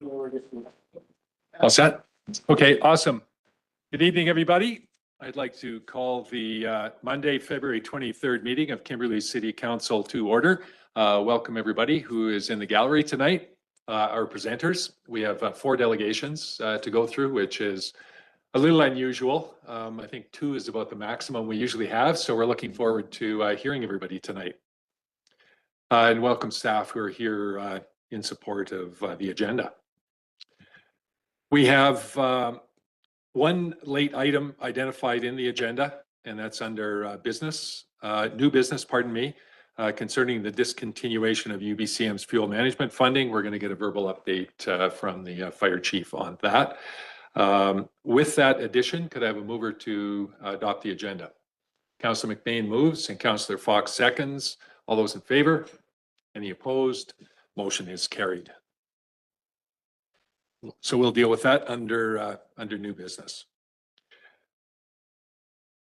All set? Okay, awesome. Good evening, everybody. I'd like to call the Monday, February 23rd meeting of Kimberley City Council to order. Welcome everybody who is in the gallery tonight. Our presenters, we have 4 delegations to go through, which is a little unusual. I think 2 is about the maximum we usually have, so we're looking forward to hearing everybody tonight. And welcome staff who are here in support of the agenda. We have one late item identified in the agenda, and that's under new business, pardon me, concerning the discontinuation of UBCM's fuel management funding. We're going to get a verbal update from the fire chief on that. With that addition, could I have a mover to adopt the agenda? Councillor McBain moves and Councillor Fox seconds. All those in favor? Any opposed? Motion is carried. So we'll deal with that under new business.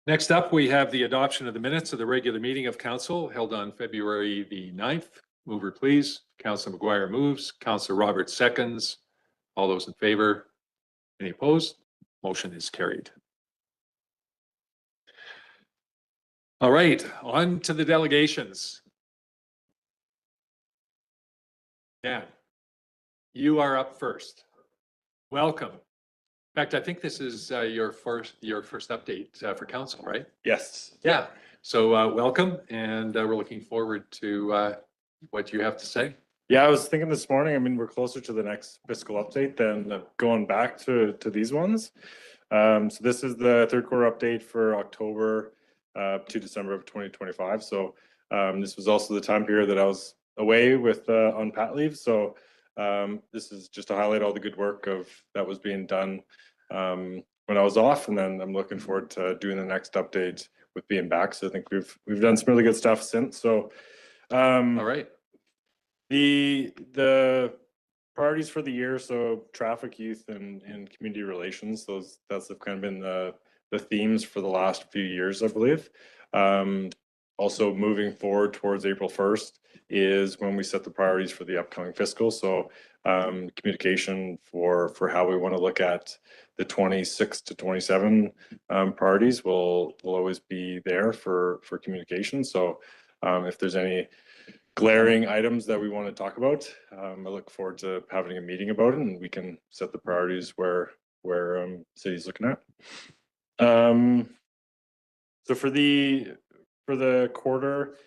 Next up, we have the adoption of the minutes of the regular meeting of council held on February the 9th. Mover, please. Councillor McGuire moves. Councillor Roberts seconds. All those in favor? Any opposed? Motion is carried. All right, on to the delegations. Dan, you are up first. Welcome. In fact, I think this is your first update for council, right? Yes. Yeah. So welcome, and we're looking forward to what you have to say. Yeah, I was thinking this morning, I mean, we're closer to the next fiscal update than going back to these ones. So this is the third quarter update for October to December of 2025. So this was also the time period that I was away with on pat leave. So this is just to highlight all the good work that was being done when I was off, and then I'm looking forward to doing the next update with being back. So I think we've done some really good stuff since. So all right. The priorities for the year, so traffic, youth, and community relations, that's kind of been the themes for the last few years, I believe. Also moving forward towards April 1st is when we set the priorities for the upcoming fiscal. So communication for how we want to look at the 26 to 27 priorities will always be there for communication. So if there's any glaring items that we want to talk about, I look forward to having a meeting about it, and we can set the priorities where city's looking at. So for the quarter,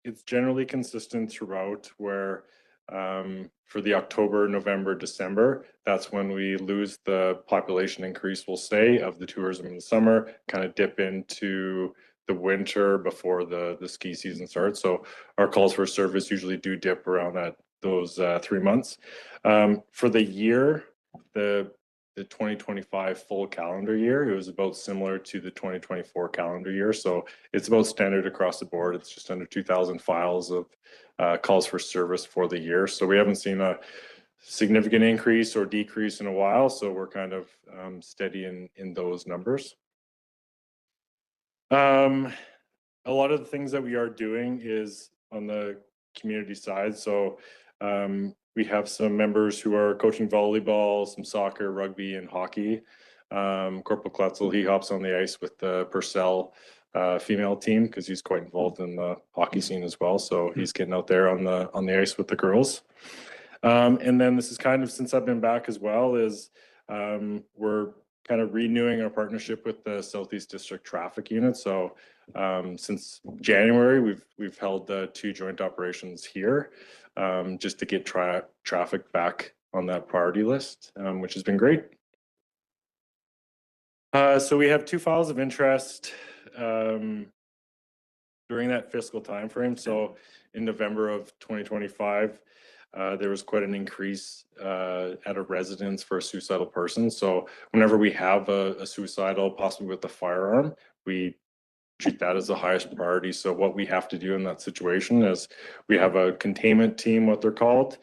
it's generally consistent throughout, where for the October, November, December, that's when we lose the population increase, we'll say, of the tourism in the summer, kind of dip into the winter before the ski season starts. So our calls for service usually do dip around those 3 months. For the year, the 2025 full calendar year, it was about similar to the 2024 calendar year. So it's about standard across the board. It's just under 2,000 files of calls for service for the year. So we haven't seen a significant increase or decrease in a while. So we're kind of steady in those numbers. A lot of the things that we are doing is on the community side. So we have some members who are coaching volleyball, some soccer, rugby, and hockey. Corporal Kletzel, he hops on the ice with the Purcell female team because he's quite involved in the hockey scene as well. So he's getting out there on the ice with the girls. And then this is kind of, since I've been back as well, is we're kind of renewing our partnership with the Southeast District Traffic Unit. So since January, we've held 2 joint operations here just to get traffic back on that priority list, which has been great. So we have 2 files of interest during that fiscal timeframe. So in November of 2025, there was quite an increase at a residence for a suicidal person. So whenever we have a suicidal, possibly with a firearm, we treat that as the highest priority. So what we have to do in that situation is we have a containment team, what they're called,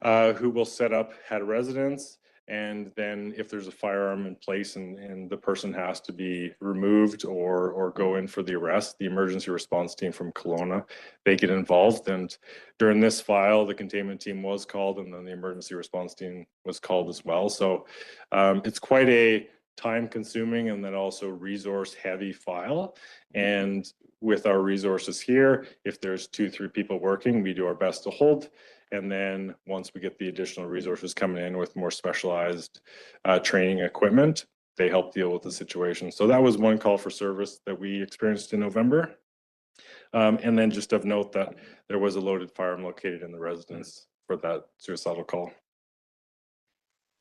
who will set up at a residence And then if there's a firearm in place and the person has to be removed or go in for the arrest, the emergency response team from Kelowna, they get involved. And during this file, the containment team was called, and then the emergency response team was called as well. So it's quite a time consuming and then also resource heavy file. And with our resources here, if there's 2-3 people working, we do our best to hold. And then once we get the additional resources coming in with more specialized training equipment, they help deal with the situation. So that was one call for service that we experienced in November. And then just of note that there was a loaded firearm located in the residence for that suicidal call.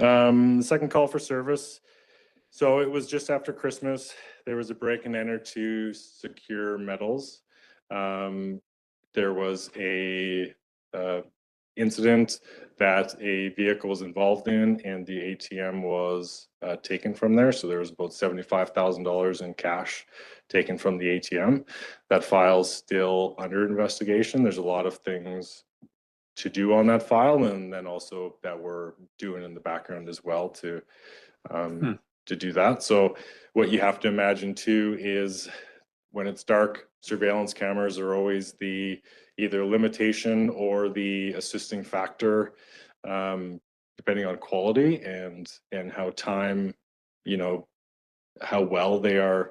The second call for service. So it was just after Christmas. There was a break and enter to secure metals. There was a incident that a vehicle was involved in, and the ATM was taken from there. So there was about $75,000 in cash taken from the ATM. That file's still under investigation. There's a lot of things to do on that file, and then also that we're doing in the background as well to do that. So what you have to imagine too is when it's dark, surveillance cameras are always the either limitation or the assisting factor, depending on quality and how time, you know, how well they are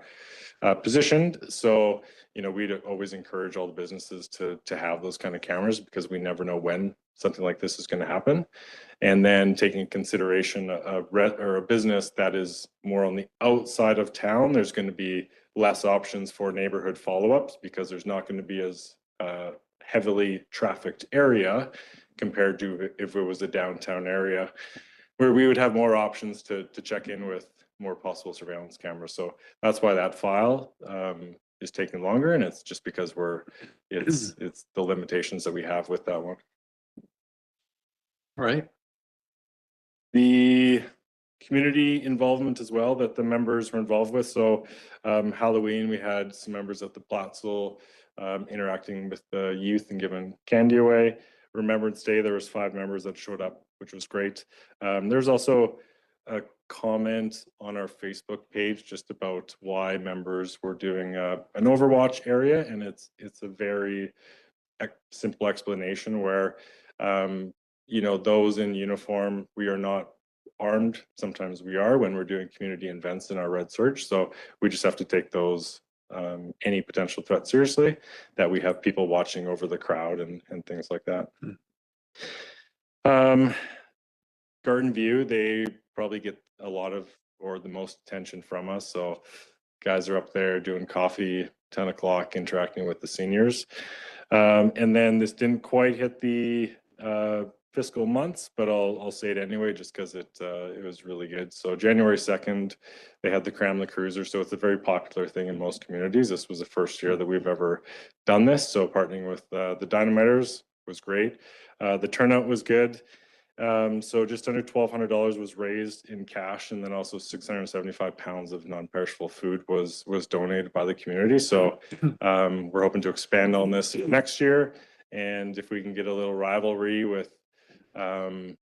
positioned. So, you know, we'd always encourage all the businesses to have those kind of cameras because we never know when something like this is going to happen. And then taking into consideration a business that is more on the outside of town, there's going to be less options for neighborhood follow-ups because there's not going to be as heavily trafficked area compared to if it was a downtown area where we would have more options to check in with more possible surveillance cameras. So that's why that file is taking longer, and it's just because it's the limitations that we have with that one. All right. The community involvement as well that the members were involved with. So Halloween, we had some members at the Plattsville interacting with the youth and giving candy away. Remembrance Day, there was 5 members that showed up, which was great. There's also a comment on our Facebook page just about why members were doing an Overwatch area, and it's a very simple explanation where you know, those in uniform, we are not armed. Sometimes we are when we're doing community events in our Red Surge. So we just have to take those any potential threat seriously, that we have people watching over the crowd and things like that. Garden View, they probably get a lot of or the most attention from us. So guys are up there doing coffee, 10 o'clock, interacting with the seniors. And then this didn't quite hit the fiscal months, but I'll say it anyway, just because it was really good. So January 2nd, they had the Cram the Cruiser. So it's a very popular thing in most communities. This was the first year that we've ever done this. So partnering with the Dynamiters was great. The turnout was good. So just under $1,200 was raised in cash, and then also 675 pounds of non-perishable food was donated by the community. So we're hoping to expand on this next year. And if we can get a little rivalry with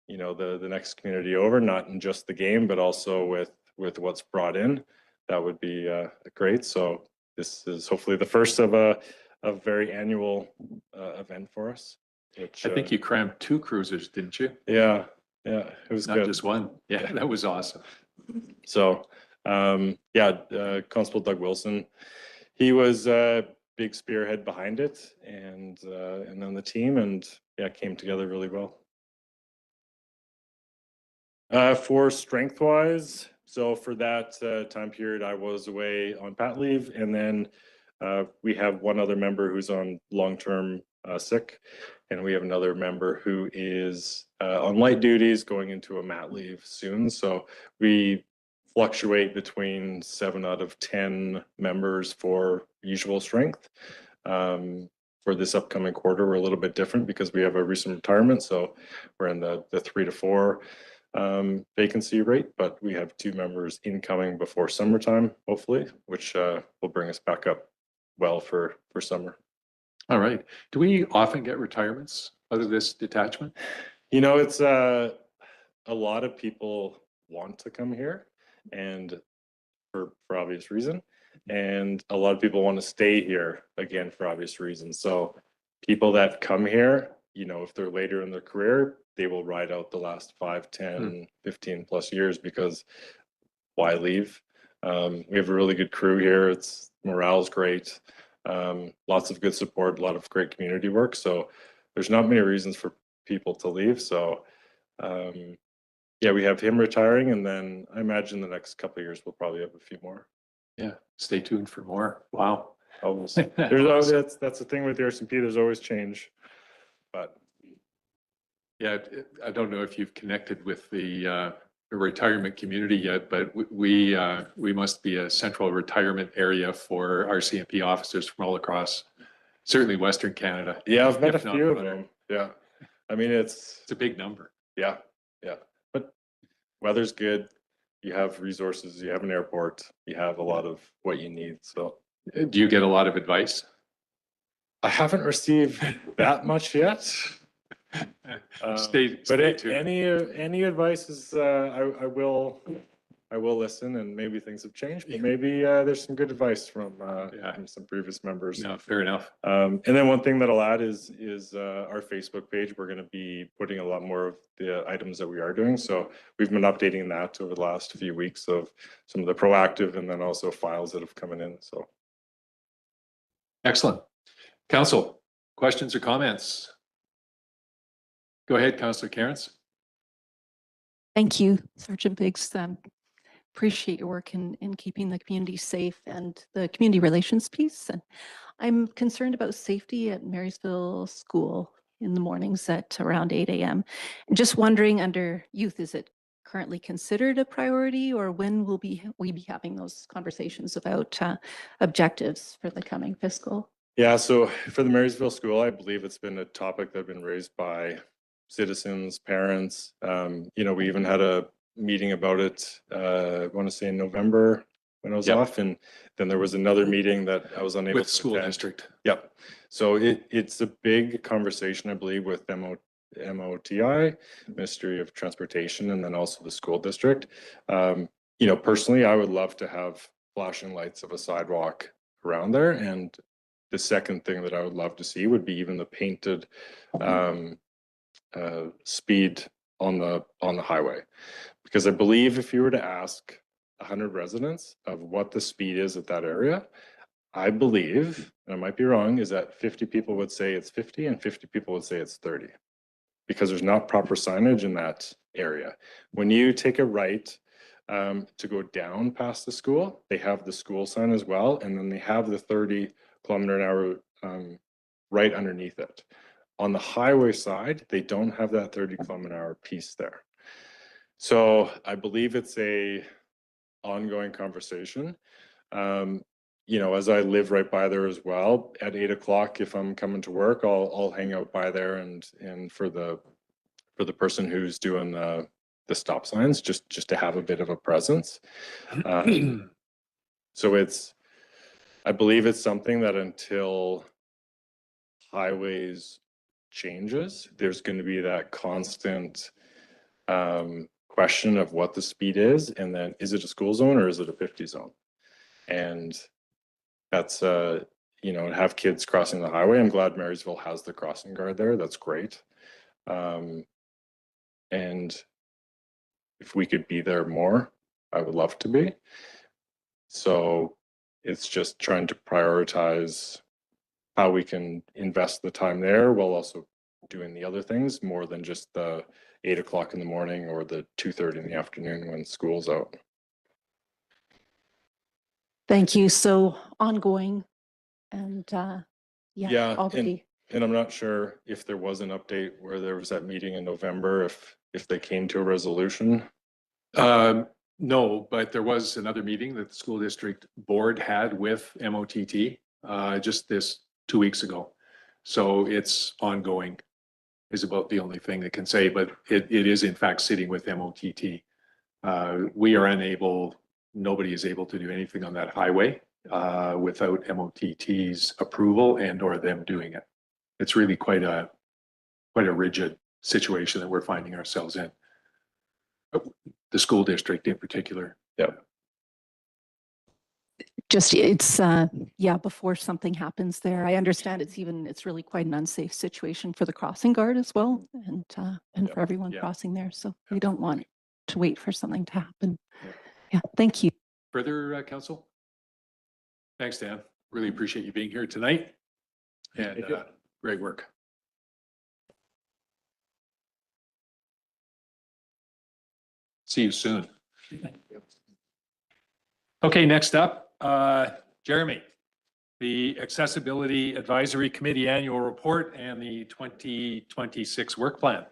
you know, the next community over, not in just the game, but also with what's brought in, that would be great. So this is hopefully the first of a very annual event for us. Which, I think you crammed 2 cruisers, didn't you? Yeah, it was Not good. just one. Yeah, that was awesome. So Constable Doug Wilson, he was a big spearhead behind it, and then the team, and came together really well. For strength wise, so for that time period, I was away on pat leave, and then we have one other member who's on long-term sick, and we have another member who is on light duties going into a mat leave soon. So we fluctuate between 7 out of 10 members for usual strength. For this upcoming quarter, we're a little bit different because we have a recent retirement. So we're in the 3 to 4 vacancy rate, but we have 2 members incoming before summertime, hopefully, which will bring us back up well for summer. All right. Do we often get retirements out of this detachment? You know, it's a lot of people want to come here, and for obvious reason, and a lot of people want to stay here again for obvious reasons. So people that come here, you know, if they're later in their career, they will ride out the last 5, 10, 15 plus years, because why leave? We have a really good crew here. It's morale's great. Lots of good support, a lot of great community work. So there's not many reasons for people to leave. So yeah, we have him retiring, and then I imagine the next couple of years we'll probably have a few more. Yeah, stay tuned for more. Wow. Always. There's always, that's the thing with the RCMP. There's always change, but Yeah, I don't know if you've connected with the retirement community yet, but we must be a central retirement area for RCMP officers from all across, certainly Western Canada. yeah, I've met a If not few of broader. them. Yeah, I mean it's It's a big number. yeah, but weather's good. You have resources. You have an airport. You have a lot of what you need. So Do you get a lot of advice? I haven't received that much yet. Stay But tuned. any advice is I will listen, and maybe things have changed, but maybe there's some good advice from some previous members. No, fair enough. And then one thing that I'll add is our Facebook page. We're going to be putting a lot more of the items that we are doing. So we've been updating that over the last few weeks of some of the proactive, and then also files that have come in. So Excellent. Council, questions or comments? Go ahead, Councillor Cairns. Thank you, Sergeant Biggs. Appreciate your work in keeping the community safe and the community relations piece. And I'm concerned about safety at Marysville School in the mornings at around 8 a.m. And just wondering, under youth, is it currently considered a priority, or when will we be having those conversations about objectives for the coming fiscal? yeah, so for the Marysville School, I believe it's been a topic that's been raised by citizens, parents. You know, we even had a meeting about it, I want to say in November when I was off, and then there was another meeting that I was unable With to school attend. district. Yep. So it's a big conversation, I believe, with MOTI, Ministry of Transportation, and then also the school district. You know, personally, I would love to have flashing lights of a sidewalk around there. And the second thing that I would love to see would be even the painted speed on the highway. Because I believe if you were to ask 100 residents of what the speed is at that area, I believe, and I might be wrong, is that 50 people would say it's 50 and 50 people would say it's 30, because there's not proper signage in that area. When you take a right to go down past the school, they have the school sign as well, and then they have the 30-kilometer-an-hour right underneath it. On the highway side, they don't have that 30-kilometer-an-hour piece there. So I believe it's a ongoing conversation. You know, as I live right by there as well, at 8 o'clock, if I'm coming to work, I'll hang out by there, and for the person who's doing the stop signs, just to have a bit of a presence. So I believe it's something that until highways changes, there's going to be that constant question of what the speed is, and then is it a school zone or is it a 50 zone? And that's you know, have kids crossing the highway. I'm glad Marysville has the crossing guard there. That's great. And if we could be there more, I would love to be. So it's just trying to prioritize how we can invest the time there while also doing the other things, more than just the 8 o'clock in the morning or the 2:30 in the afternoon when school's out. Thank you. So ongoing, and Yeah, all the and I'm not sure if there was an update where there was that meeting in November, if they came to a resolution. No, but there was another meeting that the school district board had with MOTT just this 2 weeks ago. So it's ongoing is about the only thing that can say, but it is in fact sitting with MOTT. We are unable, nobody is able to do anything on that highway without MOTT's approval and or them doing it. It's really quite a rigid situation that we're finding ourselves in. The school district in particular. Just, it's, yeah, before something happens there. I understand it's really quite an unsafe situation for the crossing guard as well, and Yeah. for everyone Yeah. crossing there. So we don't want to wait for something to happen. Yeah. Yeah, thank you. Further, council? Thanks, Dan. Really appreciate you being here tonight. And Thank you. great work. See you soon. Okay, next up, Jeremy, the Accessibility Advisory Committee Annual Report and the 2026 Work Plan.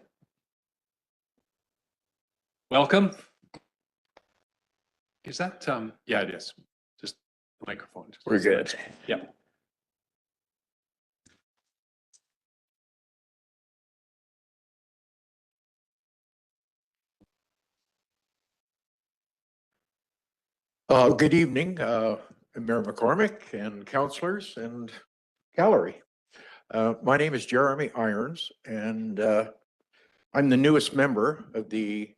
Welcome. Is that, yeah, it is. Just the microphone. We're good. Yeah. Good evening, Mayor McCormick and councillors and gallery. My name is Jeremy Irons, and I'm the newest member of the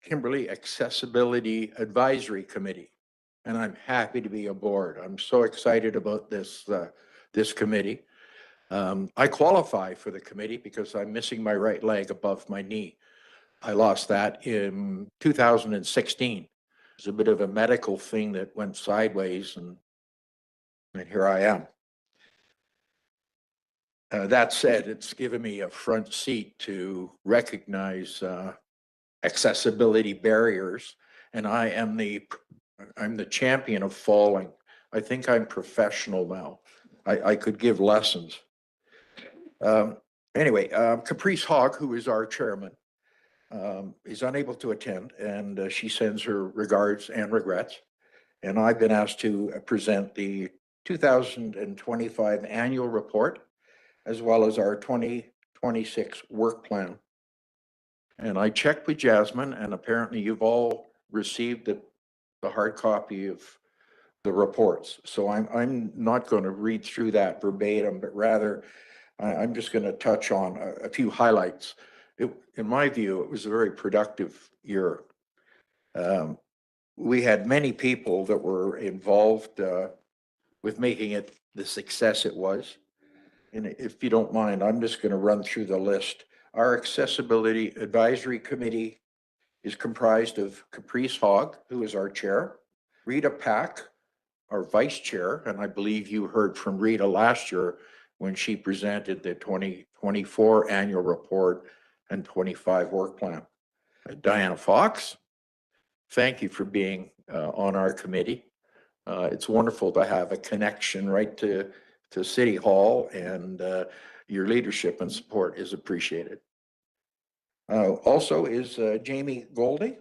Kimberley Accessibility Advisory Committee, and I'm happy to be aboard. I'm so excited about this committee. I qualify for the committee because I'm missing my right leg above my knee. I lost that in 2016. It's a bit of a medical thing that went sideways, and here I am. That said, it's given me a front seat to recognize accessibility barriers, and I'm the champion of falling. I think I'm professional now. I could give lessons. Anyway, Caprice Hogg, who is our chairman, is unable to attend, and she sends her regards and regrets. And I've been asked to present the 2025 annual report, as well as our 2026 work plan. And I checked with Jasmine, and apparently you've all received the hard copy of the reports. So I'm not going to read through that verbatim, but rather I'm just going to touch on a few highlights. In my view, it was a very productive year. We had many people that were involved with making it the success it was. And if you don't mind, I'm just going to run through the list. Our Accessibility Advisory Committee is comprised of Caprice Hogg, who is our chair, Rita Pack, our vice chair, and I believe you heard from Rita last year when she presented the 2024 annual report and 25 work plan. Diana Fox, thank you for being on our committee. It's wonderful to have a connection right to City Hall, and your leadership and support is appreciated. Also is Jamie Goldie,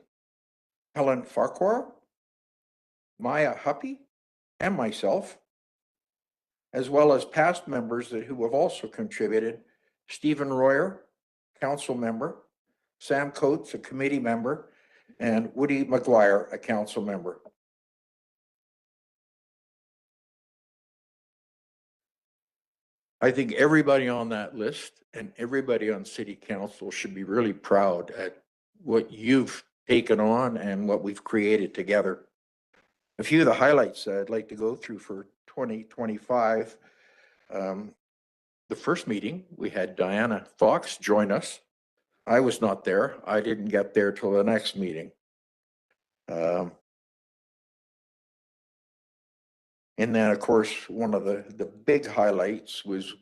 Helen Farquhar, Maya Huppy, and myself, as well as past members who have also contributed: Stephen Royer, council member, Sam Coates, a committee member, and Woody McGuire, a council member. I think everybody on that list and everybody on city council should be really proud at what you've taken on and what we've created together. A few of the highlights I'd like to go through for 2025. The first meeting, we had Diana Fox join us. I was not there. I didn't get there till the next meeting. And then, of course, one of the big highlights was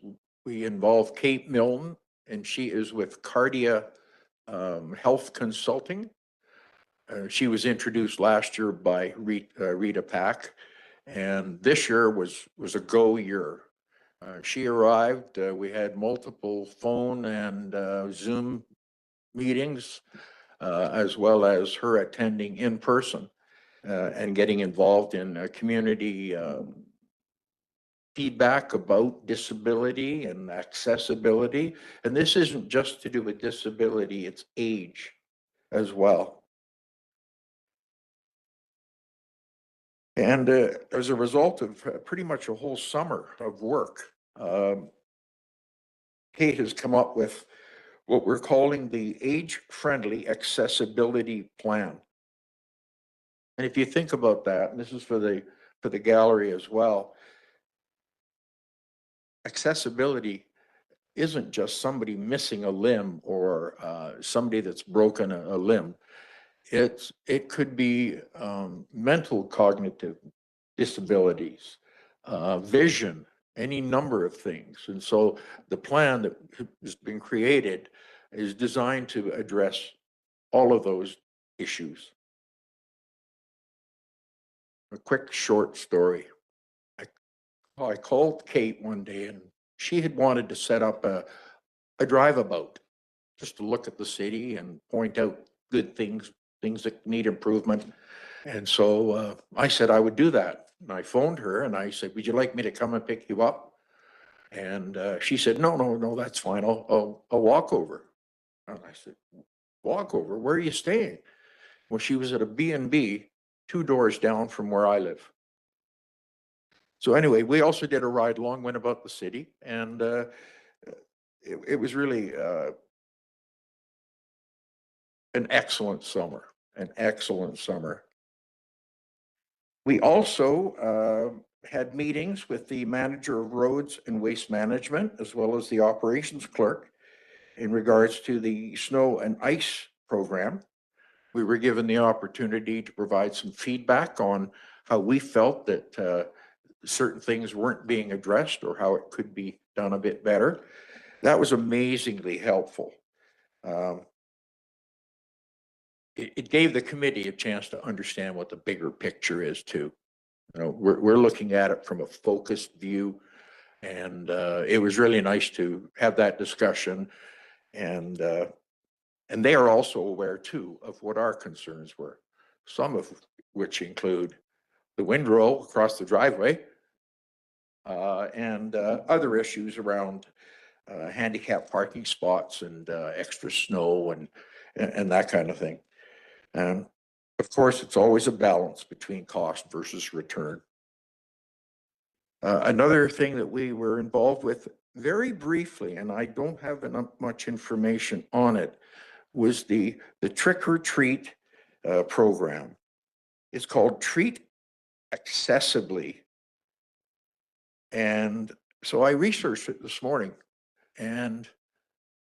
we involved Kate Milne, and she is with Cardia Health Consulting. She was introduced last year by Rita Pack, and this year was a go year. She arrived, we had multiple phone and Zoom meetings, as well as her attending in person and getting involved in community feedback about disability and accessibility. And this isn't just to do with disability, it's age as well. And as a result of pretty much a whole summer of work, Kate has come up with what we're calling the age-friendly accessibility plan. And if you think about that, and this is for the gallery as well, accessibility isn't just somebody missing a limb or somebody that's broken a limb. It could be mental cognitive disabilities, vision, any number of things. And so the plan that has been created is designed to address all of those issues. A quick short story. I called Kate one day and she had wanted to set up a drive-about just to look at the city and point out good things, things that need improvement. And so I said I would do that. And I phoned her and I said, would you like me to come and pick you up? And she said, no, that's fine. I'll walk over. And I said, walk over? Where are you staying? Well, she was at a B&B 2 doors down from where I live. So anyway, we also did a ride along, went about the city, and it was really an excellent summer, an excellent summer. We also had meetings with the manager of roads and waste management, as well as the operations clerk, in regards to the snow and ice program. We were given the opportunity to provide some feedback on how we felt that certain things weren't being addressed or how it could be done a bit better. That was amazingly helpful. It gave the committee a chance to understand what the bigger picture is too. You know, we're looking at it from a focused view, and it was really nice to have that discussion. And they are also aware too of what our concerns were, some of which include the windrow across the driveway and other issues around handicap parking spots and extra snow and that kind of thing. And of course, it's always a balance between cost versus return. Another thing that we were involved with very briefly, and I don't have enough much information on it, was the Trick or Treat program. It's called Treat Accessibly. And so I researched it this morning, and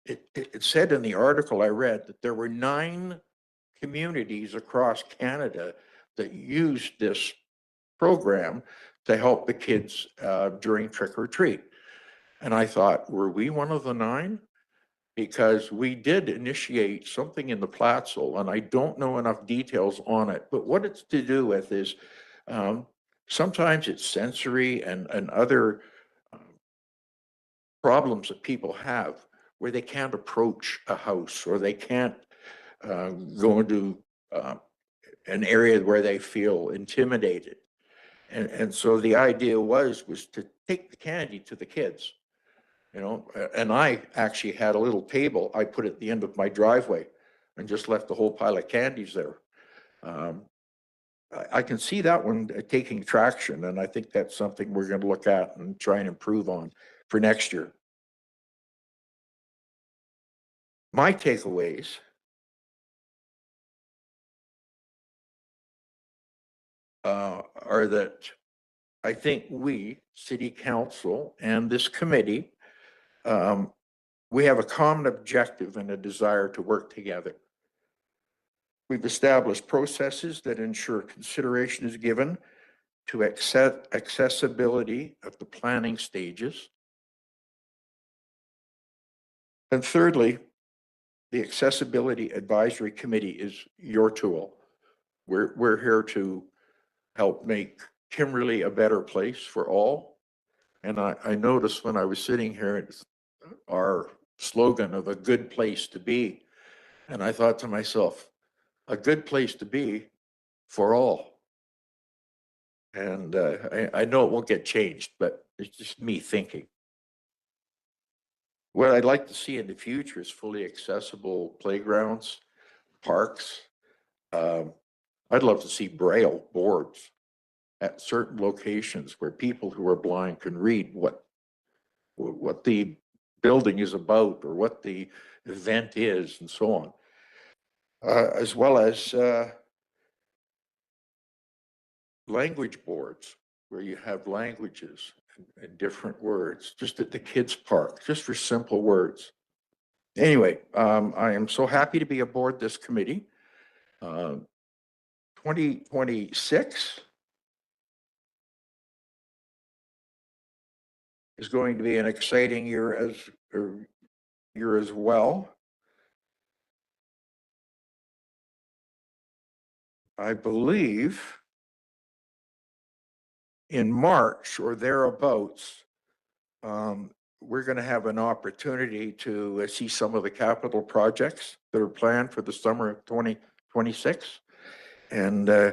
it said in the article I read that there were 9 communities across Canada that used this program to help the kids during Trick or Treat. And I thought, were we one of the 9? Because we did initiate something in the Platsel, and I don't know enough details on it, but what it's to do with is sometimes it's sensory and other problems that people have where they can't approach a house or they can't go into an area where they feel intimidated. And so the idea was to take the candy to the kids, you know, and I actually had a little table I put at the end of my driveway and just left the whole pile of candies there. I can see that one taking traction, and I think that's something we're going to look at and try and improve on for next year. My takeaways are that I think we, City Council, and this committee, we have a common objective and a desire to work together. We've established processes that ensure consideration is given to accessibility of the planning stages. And thirdly, the Accessibility Advisory Committee is your tool. We're here to help make Kimberley a better place for all. And I noticed when I was sitting here, it's our slogan of a good place to be. And I thought to myself, a good place to be for all. And I know it won't get changed, but it's just me thinking. What I'd like to see in the future is fully accessible playgrounds, parks. I'd love to see Braille boards at certain locations where people who are blind can read what the building is about or what the event is and so on. As well as language boards where you have languages and different words, just at the kids' park, just for simple words. Anyway, I am so happy to be aboard this committee. 2026 is going to be an exciting year as well. I believe in March or thereabouts, we're going to have an opportunity to see some of the capital projects that are planned for the summer of 2026. And I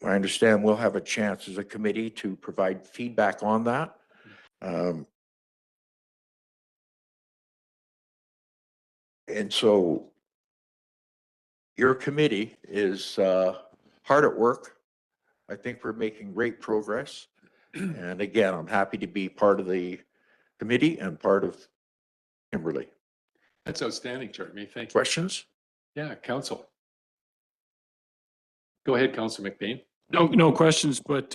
understand we'll have a chance as a committee to provide feedback on that. And so your committee is hard at work. I think we're making great progress. And again, I'm happy to be part of the committee and part of Kimberly. That's outstanding, Jeremy. Thank you. Questions? Yeah, council. Go ahead, Councilor McBain. No questions, but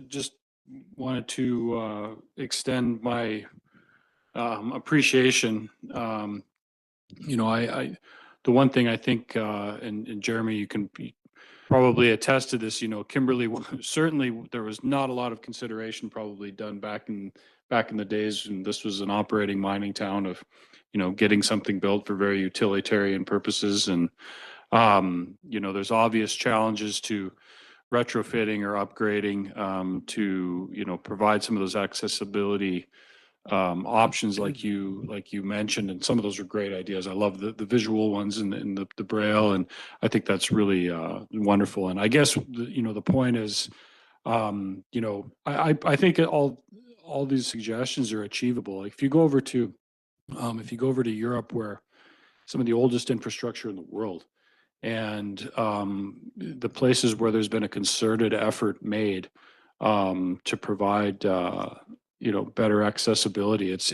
just wanted to extend my appreciation. You know, the one thing I think, and Jeremy, you can probably attest to this, you know, Kimberly, certainly there was not a lot of consideration probably done back in the days, and this was an operating mining town of, you know, getting something built for very utilitarian purposes. And, you know, there's obvious challenges to retrofitting or upgrading to, you know, provide some of those accessibility options like you mentioned, and some of those are great ideas. I love the visual ones and the braille, and I think that's really wonderful. And I guess you know, the point is, you know, I think all these suggestions are achievable. Like if you go over to Europe, where some of the oldest infrastructure in the world, and the places where there's been a concerted effort made to provide you know, better accessibility, it's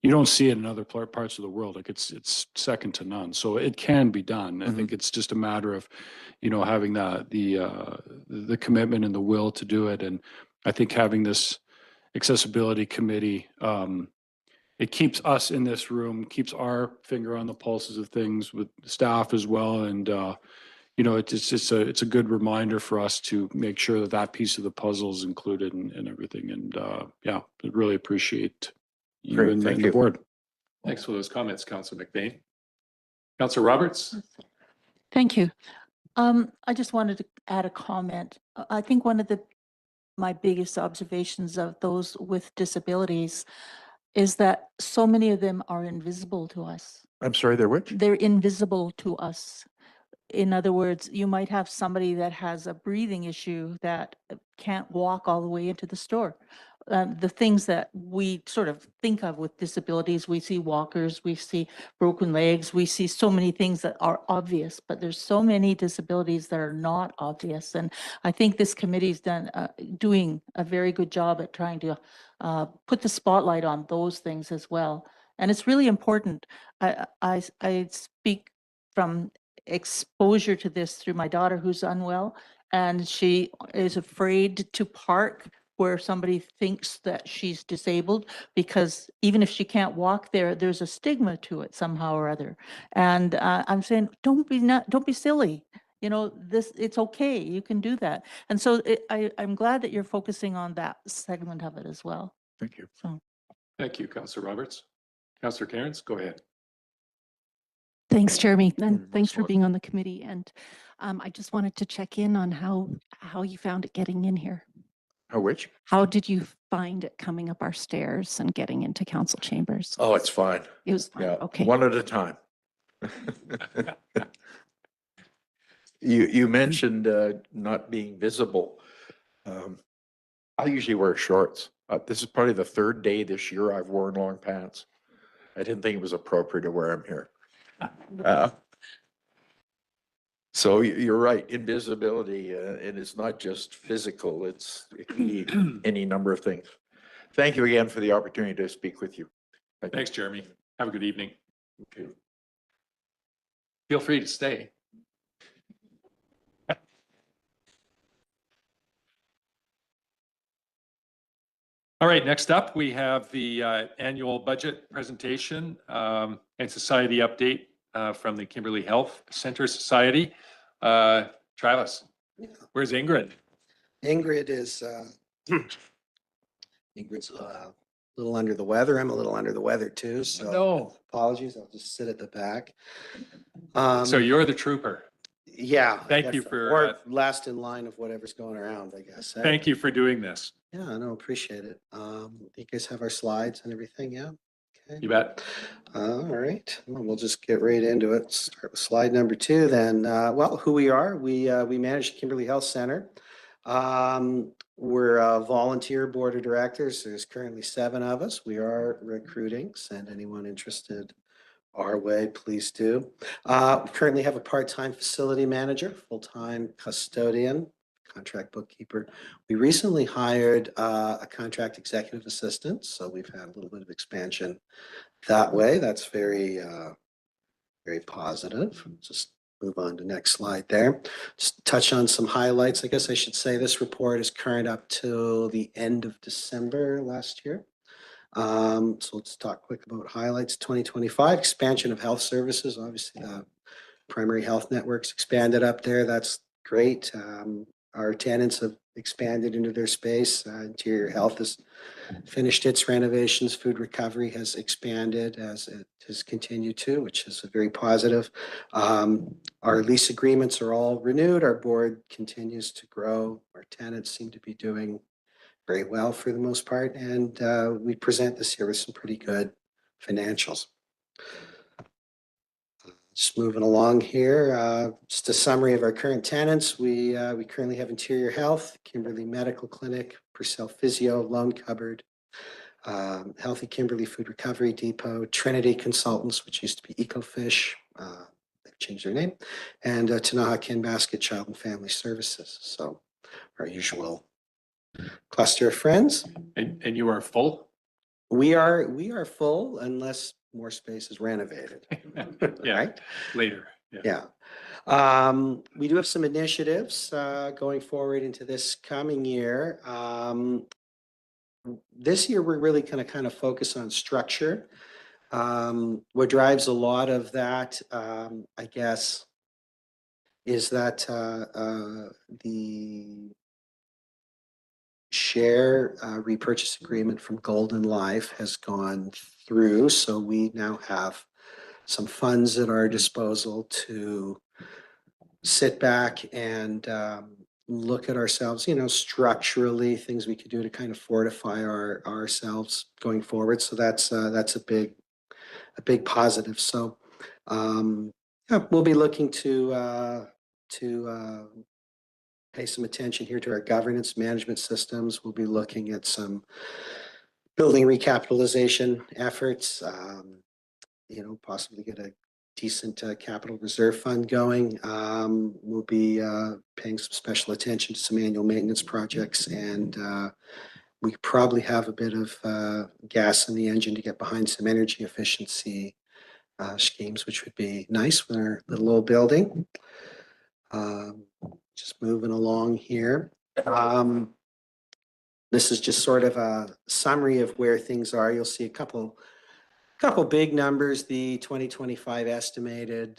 you don't see it in other parts of the world. Like it's second to none. So it can be done. I think it's just a matter of, you know, having the commitment and the will to do it. And I think having this accessibility committee, it keeps us in this room, keeps our finger on the pulses of things with staff as well. And you know, it's a good reminder for us to make sure that that piece of the puzzle is included and everything. And yeah, I really appreciate you Great, and thank the you. board. Thanks for those comments, Councilor McBain. Councilor Roberts. Thank you. I just wanted to add a comment. I think one of my biggest observations of those with disabilities is that so many of them are invisible to us. I'm sorry, they're which? They're invisible to us. In other words, you might have somebody that has a breathing issue that can't walk all the way into the store. The things that we sort of think of with disabilities, we see walkers, we see broken legs, we see so many things that are obvious, but there's so many disabilities that are not obvious. And I think this committee's doing a very good job at trying to put the spotlight on those things as well. And it's really important. I speak from exposure to this through my daughter who's unwell, and she is afraid to park where somebody thinks that she's disabled, because even if she can't walk there, there's a stigma to it somehow or other. And I'm saying, don't be silly. You know, it's okay. You can do that. And so I'm glad that you're focusing on that segment of it as well. Thank you. So Thank you, Councilor Roberts. Councilor Cairns, go ahead. thanks, Jeremy, and Mm, thanks for excellent. being on the committee. And I just wanted to check in on how you found it getting in here. Which? How did you find it coming up our stairs and getting into council chambers? Oh, it's fine. It was fine. Yeah, Okay. one at a time. You mentioned not being visible. I usually wear shorts. This is probably the third day this year I've worn long pants. I didn't think it was appropriate to wear them here. So you're right, invisibility, and it's not just physical, it can be any number of things. Thank you again for the opportunity to speak with you. Thanks, Jeremy. Have a good evening. Feel free to stay. All right, next up, we have the annual budget presentation and society update from the Kimberley Health Center Society. Travis, where's Ingrid? Ingrid is, Ingrid's a little under the weather. I'm a little under the weather too, so No. apologies. I'll just sit at the back. So you're the trooper. Yeah. I Thank guess you so. for, Or last in line of whatever's going around, I guess. Thank you for doing this. Yeah, no, appreciate it. You guys have our slides and everything, yeah? Okay. You bet. All right, well, we'll just get right into it. Start with slide number 2 then. Well, who we are, we manage Kimberley Health Center. We're a volunteer board of directors. There's currently 7 of us. We are recruiting. Send anyone interested our way, please do. We currently have a part-time facility manager, full-time custodian, contract bookkeeper. We recently hired a contract executive assistant, so we've had a little bit of expansion that way. That's very, very positive. Just move on to next slide there. Just touch on some highlights. I guess I should say this report is current up till the end of December last year. So let's talk quick about highlights. 2025 expansion of health services. Obviously, the primary health networks expanded up there. That's great. Our tenants have expanded into their space. Interior Health has finished its renovations. Food Recovery has expanded as it has continued to, which is a very positive. Our lease agreements are all renewed. Our board continues to grow. Our tenants seem to be doing very well for the most part. And we present this year with some pretty good financials. Just moving along here, just a summary of our current tenants. We currently have Interior Health, Kimberley Medical Clinic, Purcell Physio, Lone Cupboard, Healthy Kimberley Food Recovery Depot, Trinity Consultants, which used to be Ecofish. They've changed their name, and Tanaha Kin Basket Child and Family Services. So our usual cluster of friends. And you are full? We are full unless more space is renovated. Yeah, Right? later. Yeah. Yeah. We do have some initiatives going forward into this coming year. This year, we're really going to kind of focus on structure. What drives a lot of that, I guess, is that the share repurchase agreement from Golden Life has gone through. So we now have some funds at our disposal to sit back and look at ourselves, structurally, things we could do to kind of fortify ourselves going forward. So that's a big positive. So yeah, we'll be looking to pay some attention here to our governance management systems. We'll be looking at some building recapitalization efforts, possibly get a decent capital reserve fund going. We'll be paying some special attention to some annual maintenance projects, and we probably have a bit of gas in the engine to get behind some energy efficiency schemes, which would be nice with our little old building. Just moving along here. This is just sort of a summary of where things are. You'll see a couple big numbers. The 2025 estimated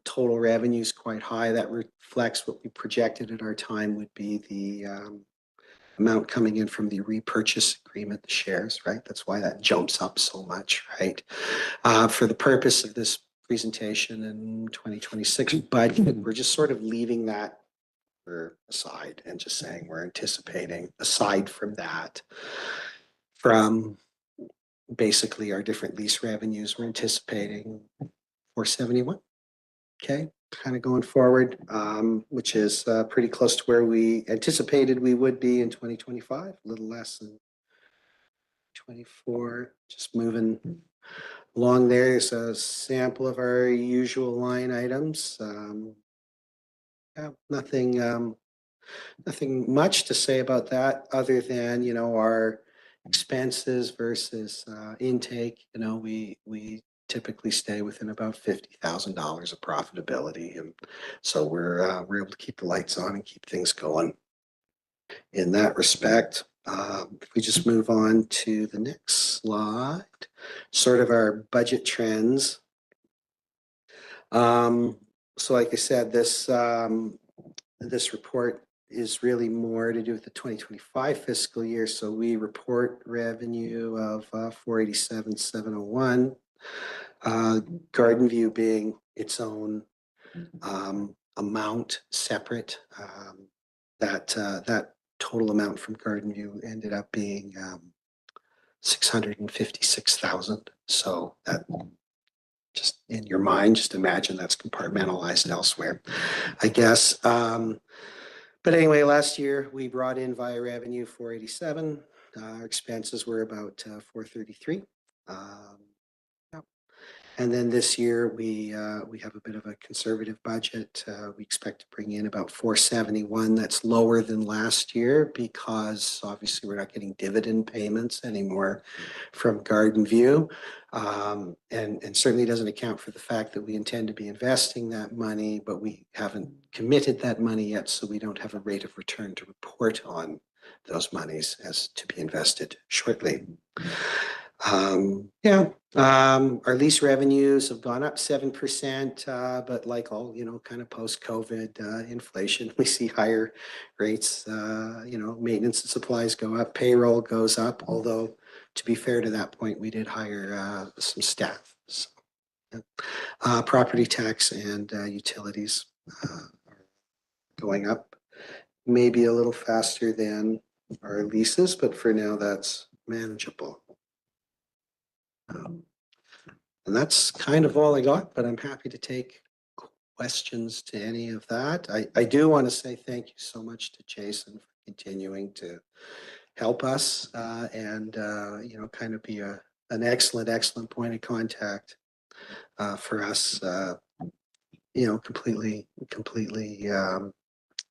total revenue is quite high. That reflects what we projected at our time would be the amount coming in from the repurchase agreement, the shares, right? That's why that jumps up so much, right? For the purpose of this presentation in 2026 budget, we're just sort of leaving that aside and just saying we're anticipating, aside from that, from basically our different lease revenues, we're anticipating 471. Okay, kind of going forward, which is pretty close to where we anticipated we would be in 2025, a little less than 24. Just moving along there is a sample of our usual line items. Yeah, nothing much to say about that other than, our expenses versus intake, you know, we typically stay within about $50,000 of profitability. And so we're able to keep the lights on and keep things going in that respect. If we just move on to the next slide, sort of our budget trends. So like I said, this report is really more to do with the 2025 fiscal year. So we report revenue of 487,701. Garden View being its own amount separate. That total amount from Garden View ended up being 656,000. So that, just in your mind, just imagine that's compartmentalized elsewhere, I guess. But anyway, last year we brought in via revenue 487. Our expenses were about 433. Yeah. And then this year we have a bit of a conservative budget. We expect to bring in about 471. That's lower than last year because obviously we're not getting dividend payments anymore from Garden View. And certainly doesn't account for the fact that we intend to be investing that money, but we haven't committed that money yet, so we don't have a rate of return to report on those monies as to be invested shortly. Our lease revenues have gone up 7%, but like all, you know, kind of post-COVID inflation, we see higher rates. You know, maintenance and supplies go up, payroll goes up, although to be fair to that point, we did hire some staff. So, property tax and utilities are going up, maybe a little faster than our leases, but for now that's manageable. And that's kind of all I got, but I'm happy to take questions to any of that. I do want to say thank you so much to Jason for continuing to help us and, you know, kind of be an excellent point of contact for us. You know, completely,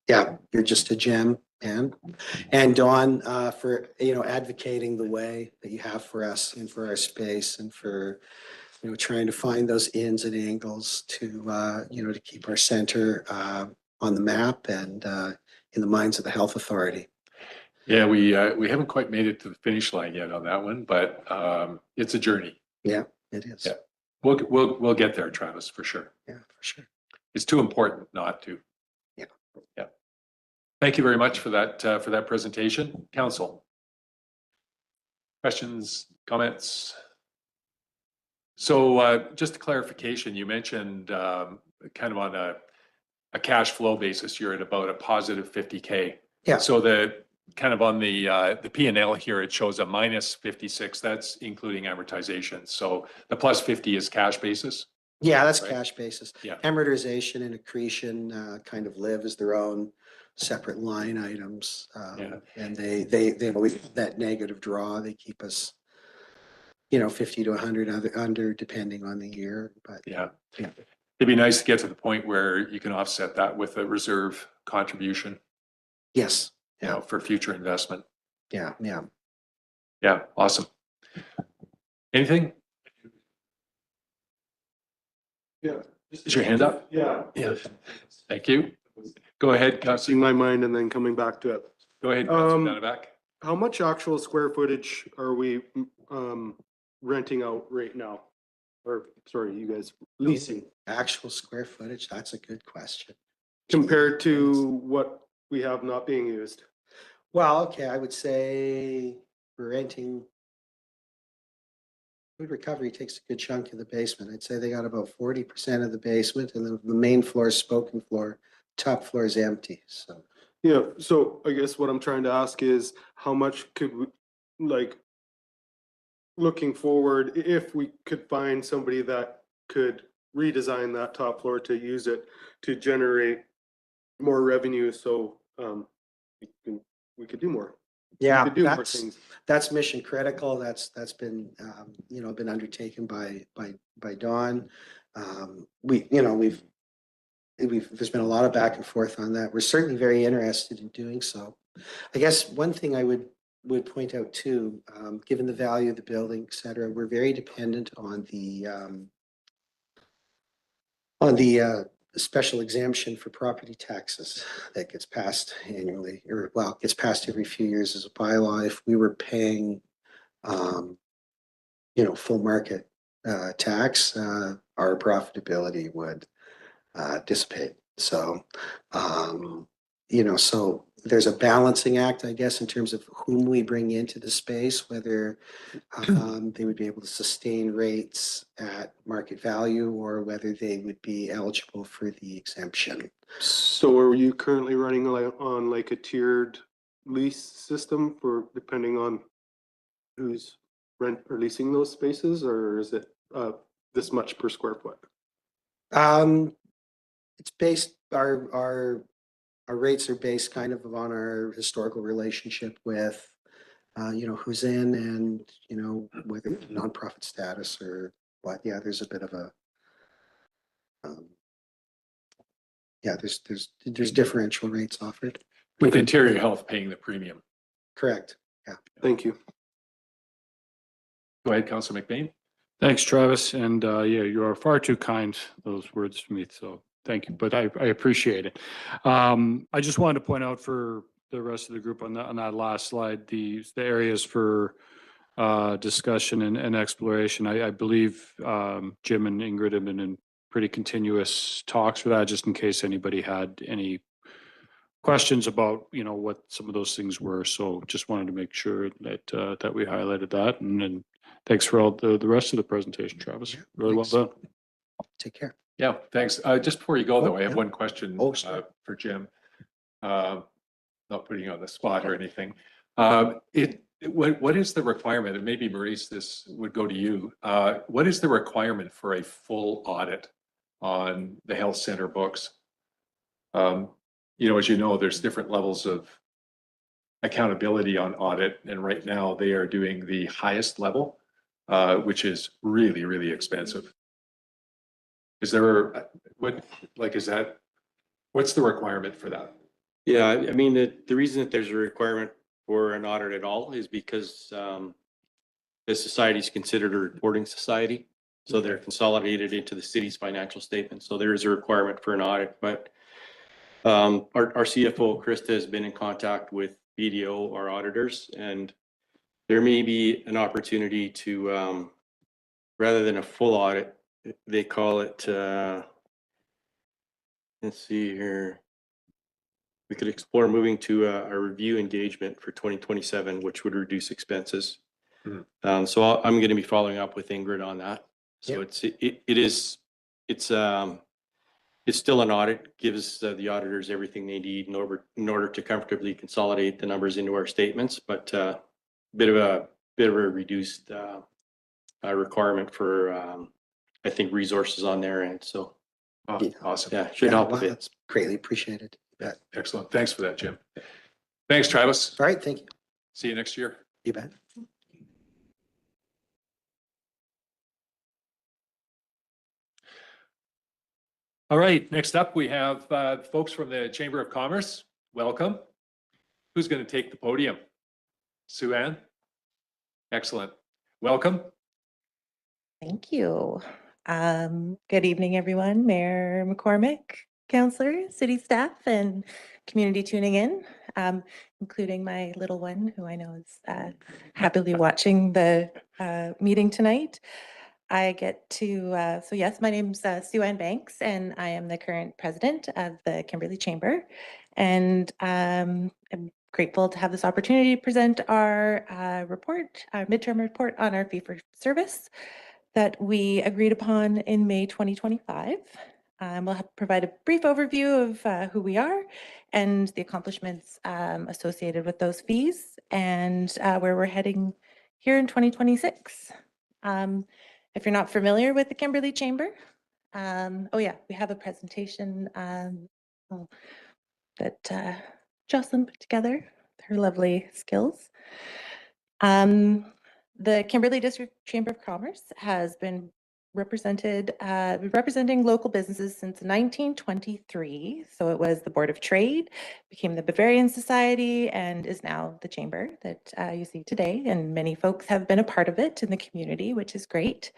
yeah, you're just a gem, man. And Dawn, for, you know, advocating the way that you have for us and for our space and for, you know, trying to find those ins and angles to, you know, to keep our center on the map and in the minds of the health authority. Yeah, we haven't quite made it to the finish line yet on that one, but it's a journey. Yeah, it is. Yeah. We'll get there, Travis, for sure. Yeah, for sure. It's too important not to. Yeah. Yeah. Thank you very much for that presentation. Council. Questions, comments? So just a clarification, you mentioned kind of on a cash flow basis, you're at about a positive 50K. Yeah. So the kind of on the P&L here, it shows a minus 56. That's including amortization. So the plus 50 is cash basis. Yeah, that's Right. cash basis. Yeah. Amortization and accretion kind of live as their own separate line items. Yeah. And they always have that negative draw. They keep us, you know, 50 to 100 under depending on the year. But Yeah. Yeah. It'd be nice to get to the point where you can offset that with a reserve contribution, yes, you know, for future investment. yeah. Yeah, awesome. Anything? Yeah. Is your hand up? Yeah. Yeah. Thank you. Go ahead, Councilor. Seeing my mind and then coming back to it. Go ahead, Councilor Um, down the back. How much actual square footage are we renting out right now? Or, sorry, you guys, leasing Actual square footage, that's a good question. compared to what we have not being used? Well, okay, I would say we're renting. Food Recovery takes a good chunk of the basement. I'd say they got about 40% of the basement, and then the main floor is spoken floor, top floor is empty, so. Yeah, so I guess what I'm trying to ask is how much could we, like, looking forward, if we could find somebody that could redesign that top floor to use it to generate more revenue, so we could do more. Yeah, We could do more that's, things. that's mission critical. That's been, you know, been undertaken by Dawn. There's been a lot of back and forth on that. We're certainly very interested in doing so. I guess one thing I would would point out too, given the value of the building, et cetera, we're very dependent on the special exemption for property taxes that gets passed annually, or well, gets passed every few years as a bylaw. If we were paying, full market tax, our profitability would dissipate. So, so there's a balancing act, I guess, in terms of whom we bring into the space, whether they would be able to sustain rates at market value or whether they would be eligible for the exemption. So are you currently running on like a tiered lease system for depending on who's rent or leasing those spaces, or is it this much per square foot? It's based, our rates are based kind of on our historical relationship with, who's in and, whether nonprofit status or what. Yeah, there's a bit of a, there's differential rates offered. With Interior Health paying the premium. Correct. Thank you. Go ahead, Councilor McBain. Thanks, Travis. And yeah, you are far too kind, those words for me. So thank you, but I appreciate it. I just wanted to point out for the rest of the group on that last slide, the areas for discussion and exploration. I believe Jim and Ingrid have been in pretty continuous talks for that, just in case anybody had any questions about, what some of those things were. So just wanted to make sure that that we highlighted that. And then thanks for all the rest of the presentation, Travis. Yeah, Really thanks. well done. Take care. Yeah, thanks. Just before you go though, I have yeah. one question Oh, sorry. for Jim. Not putting you on the spot or anything. What is the requirement, and maybe Maurice, this would go to you. What is the requirement for a full audit on the health center books? As you know, there's different levels of accountability on audit, and right now they are doing the highest level, which is really, really expensive. Is there, what's the requirement for that? Yeah, I mean, the reason that there's a requirement for an audit at all is because the society is considered a reporting society. So they're consolidated into the city's financial statement. So there is a requirement for an audit, but our CFO, Krista, has been in contact with BDO, our auditors, and there may be an opportunity to, rather than a full audit, they call it, let's see here. We could explore moving to a review engagement for 2027, which would reduce expenses. So I'm going to be following up with Ingrid on that. So it's still an audit, gives the auditors everything they need in order to comfortably consolidate the numbers into our statements, but bit of a reduced requirement for I think resources on their end. So Awesome. yeah, should help a bit. That's greatly appreciated. You bet. Excellent. Thanks for that, Jim. Thanks, Travis. All right, thank you. See you next year. You bet. All right, next up, we have folks from the Chamber of Commerce. Welcome. Who's going to take the podium? Sue Ann? Excellent. Welcome. Thank you. Good evening, everyone. Mayor McCormick, councillors, city staff, and community tuning in, including my little one, who I know is happily watching the meeting tonight. I get to, so yes, my name's Sue Ann Banks, and I am the current president of the Kimberley Chamber. And I'm grateful to have this opportunity to present our report, our midterm report on our fee for service that we agreed upon in May 2025. We'll provide a brief overview of who we are and the accomplishments associated with those fees and where we're heading here in 2026. If you're not familiar with the Kimberley Chamber, we have a presentation that Jocelyn put together with her lovely skills. The Kimberley District Chamber of Commerce has been representing local businesses since 1923. So it was the Board of Trade, became the Bavarian Society, and is now the chamber that you see today. And many folks have been a part of it in the community, which is great.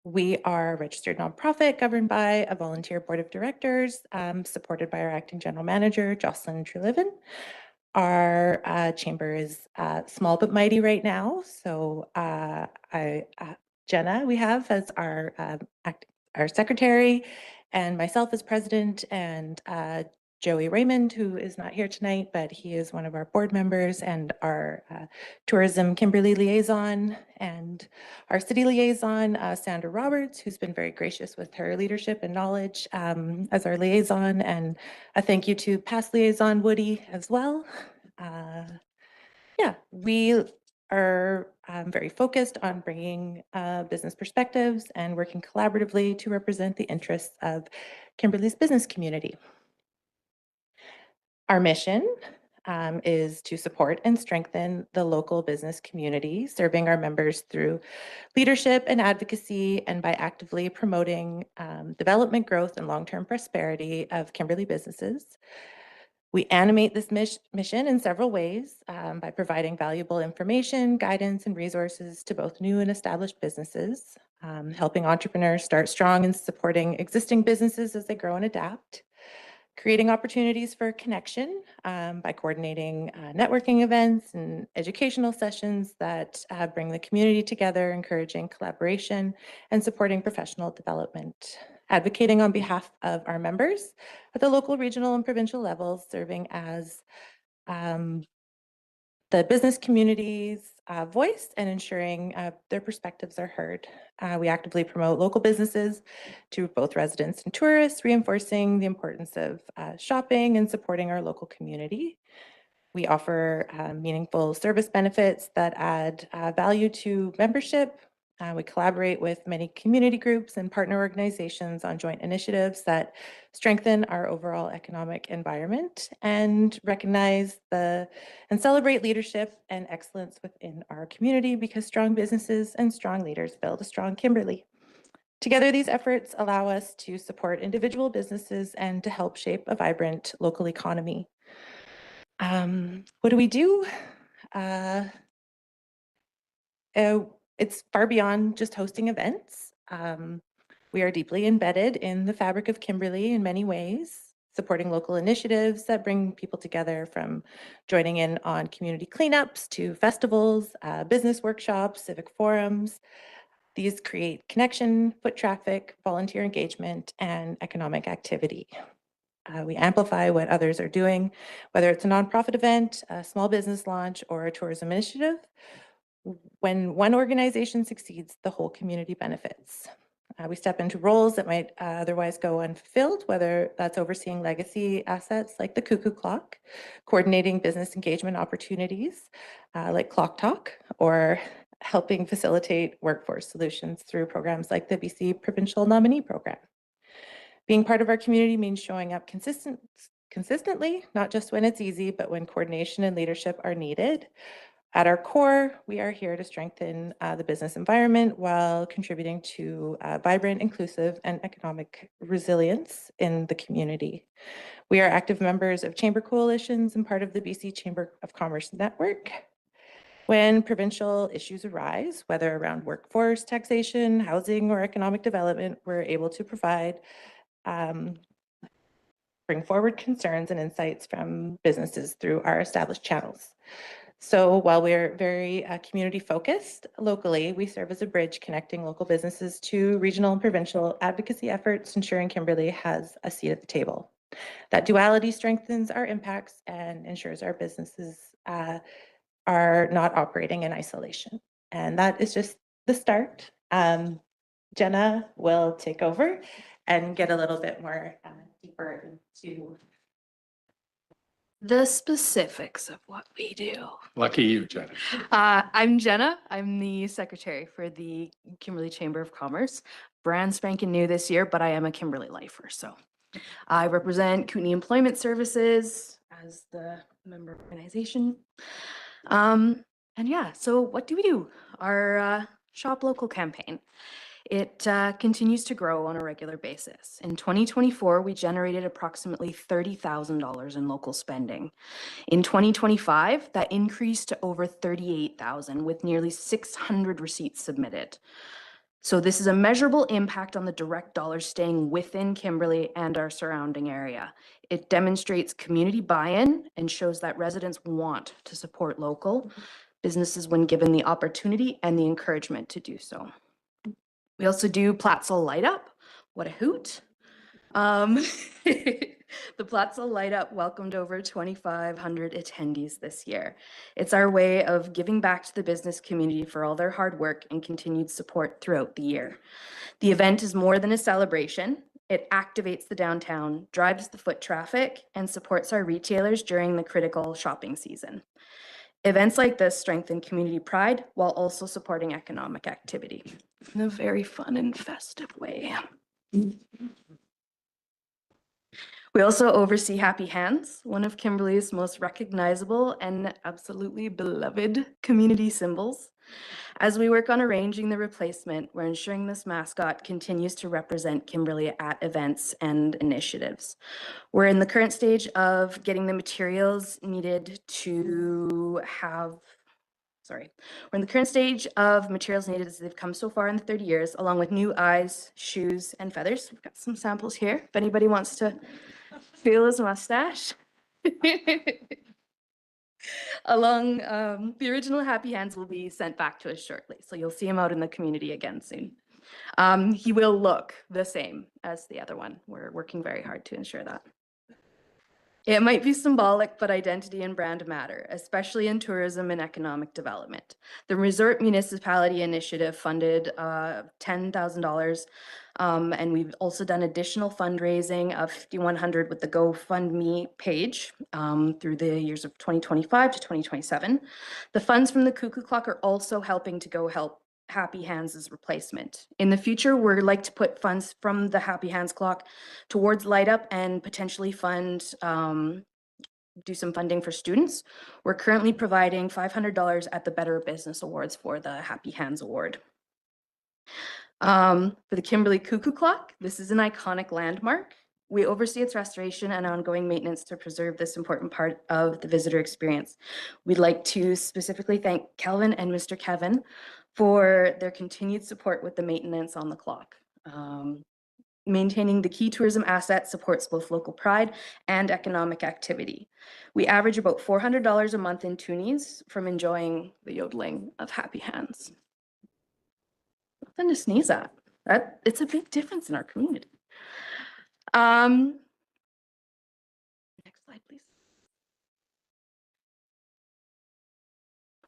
We are a registered nonprofit governed by a volunteer board of directors, supported by our acting general manager, Jocelyn Trelivin. Our chamber is small but mighty right now. So Jenna, we have as our secretary, and myself as president, and Joey Raymond, who is not here tonight, but he is one of our board members, and our tourism Kimberley liaison, and our city liaison, Sandra Roberts, who's been very gracious with her leadership and knowledge as our liaison, and a thank you to past liaison Woody as well. Yeah, we are very focused on bringing business perspectives and working collaboratively to represent the interests of Kimberley's business community. Our mission is to support and strengthen the local business community, serving our members through leadership and advocacy, and by actively promoting development, growth, and long-term prosperity of Kimberley businesses. We animate this mission in several ways by providing valuable information, guidance, and resources to both new and established businesses, helping entrepreneurs start strong and supporting existing businesses as they grow and adapt, creating opportunities for connection by coordinating networking events and educational sessions that bring the community together, encouraging collaboration and supporting professional development, advocating on behalf of our members at the local, regional, and provincial levels, serving as the business community's voice and ensuring their perspectives are heard. We actively promote local businesses to both residents and tourists, reinforcing the importance of shopping and supporting our local community. We offer meaningful service benefits that add value to membership. We collaborate with many community groups and partner organizations on joint initiatives that strengthen our overall economic environment and recognize and celebrate leadership and excellence within our community, because strong businesses and strong leaders build a strong Kimberley. Together, these efforts allow us to support individual businesses and to help shape a vibrant local economy. What do we do? It's far beyond just hosting events. We are deeply embedded in the fabric of Kimberley in many ways, supporting local initiatives that bring people together, from joining in on community cleanups to festivals, business workshops, civic forums. These create connection, foot traffic, volunteer engagement, and economic activity. We amplify what others are doing, whether it's a nonprofit event, a small business launch, or a tourism initiative. When one organization succeeds, the whole community benefits. We step into roles that might otherwise go unfulfilled, whether that's overseeing legacy assets like the Cuckoo Clock, coordinating business engagement opportunities like Clock Talk, or helping facilitate workforce solutions through programs like the BC Provincial Nominee Program. Being part of our community means showing up consistently, not just when it's easy, but when coordination and leadership are needed. At our core, we are here to strengthen the business environment while contributing to vibrant, inclusive, and economic resilience in the community. We are active members of chamber coalitions and part of the BC Chamber of Commerce network. When provincial issues arise, whether around workforce, taxation, housing, or economic development, we're able to provide bring forward concerns and insights from businesses through our established channels. So while we're very community focused locally, we serve as a bridge connecting local businesses to regional and provincial advocacy efforts, ensuring Kimberley has a seat at the table. That duality strengthens our impacts and ensures our businesses are not operating in isolation. And that is just the start. Jenna will take over and get a little bit more deeper into the specifics of what we do. Lucky you, Jenna. I'm Jenna. I'm the secretary for the Kimberley Chamber of Commerce. Brand spanking new this year, but I am a Kimberley lifer. So I represent Kootenay Employment Services as the member organization. And yeah, so what do we do? Our Shop Local campaign. It continues to grow on a regular basis. In 2024, we generated approximately $30,000 in local spending. In 2025, that increased to over $38,000 with nearly 600 receipts submitted. So this is a measurable impact on the direct dollars staying within Kimberley and our surrounding area. It demonstrates community buy-in and shows that residents want to support local businesses when given the opportunity and the encouragement to do so. We also do Platzel Light Up. What a hoot. The Platzel Light Up welcomed over 2,500 attendees this year. It's our way of giving back to the business community for all their hard work and continued support throughout the year. The event is more than a celebration. It activates the downtown, drives the foot traffic, and supports our retailers during the critical shopping season. Events like this strengthen community pride while also supporting economic activity in a very fun and festive way. We also oversee Happy Hands, one of Kimberley's most recognizable and absolutely beloved community symbols. As we work on arranging the replacement, we're ensuring this mascot continues to represent Kimberley at events and initiatives. We're in the current stage of getting the materials needed to have We're in the current stage of materials needed as they've come so far in the 30 years, along with new eyes, shoes, and feathers. We've got some samples here if anybody wants to feel his mustache. Along, the original Happy Hands will be sent back to us shortly, so you'll see him out in the community again soon. He will look the same as the other one. We're working very hard to ensure that. It might be symbolic, but identity and brand matter, especially in tourism and economic development. The Resort Municipality Initiative funded $10,000, and we've also done additional fundraising of $5,100 with the GoFundMe page through the years of 2025 to 2027. The funds from the Cuckoo Clock are also helping to go help Happy Hands' replacement. In the future, we'd like to put funds from the Happy Hands clock towards Light Up and potentially fund, do some funding for students. We're currently providing $500 at the Better Business Awards for the Happy Hands Award. For the Kimberley Cuckoo Clock, this is an iconic landmark. We oversee its restoration and ongoing maintenance to preserve this important part of the visitor experience. We'd like to specifically thank Kelvin and Mr. Kevin for their continued support with the maintenance on the clock. Maintaining the key tourism asset supports both local pride and economic activity. We average about $400 a month in toonies from enjoying the yodeling of Happy Hands. Nothing to sneeze at. It's a big difference in our community. Next slide, please.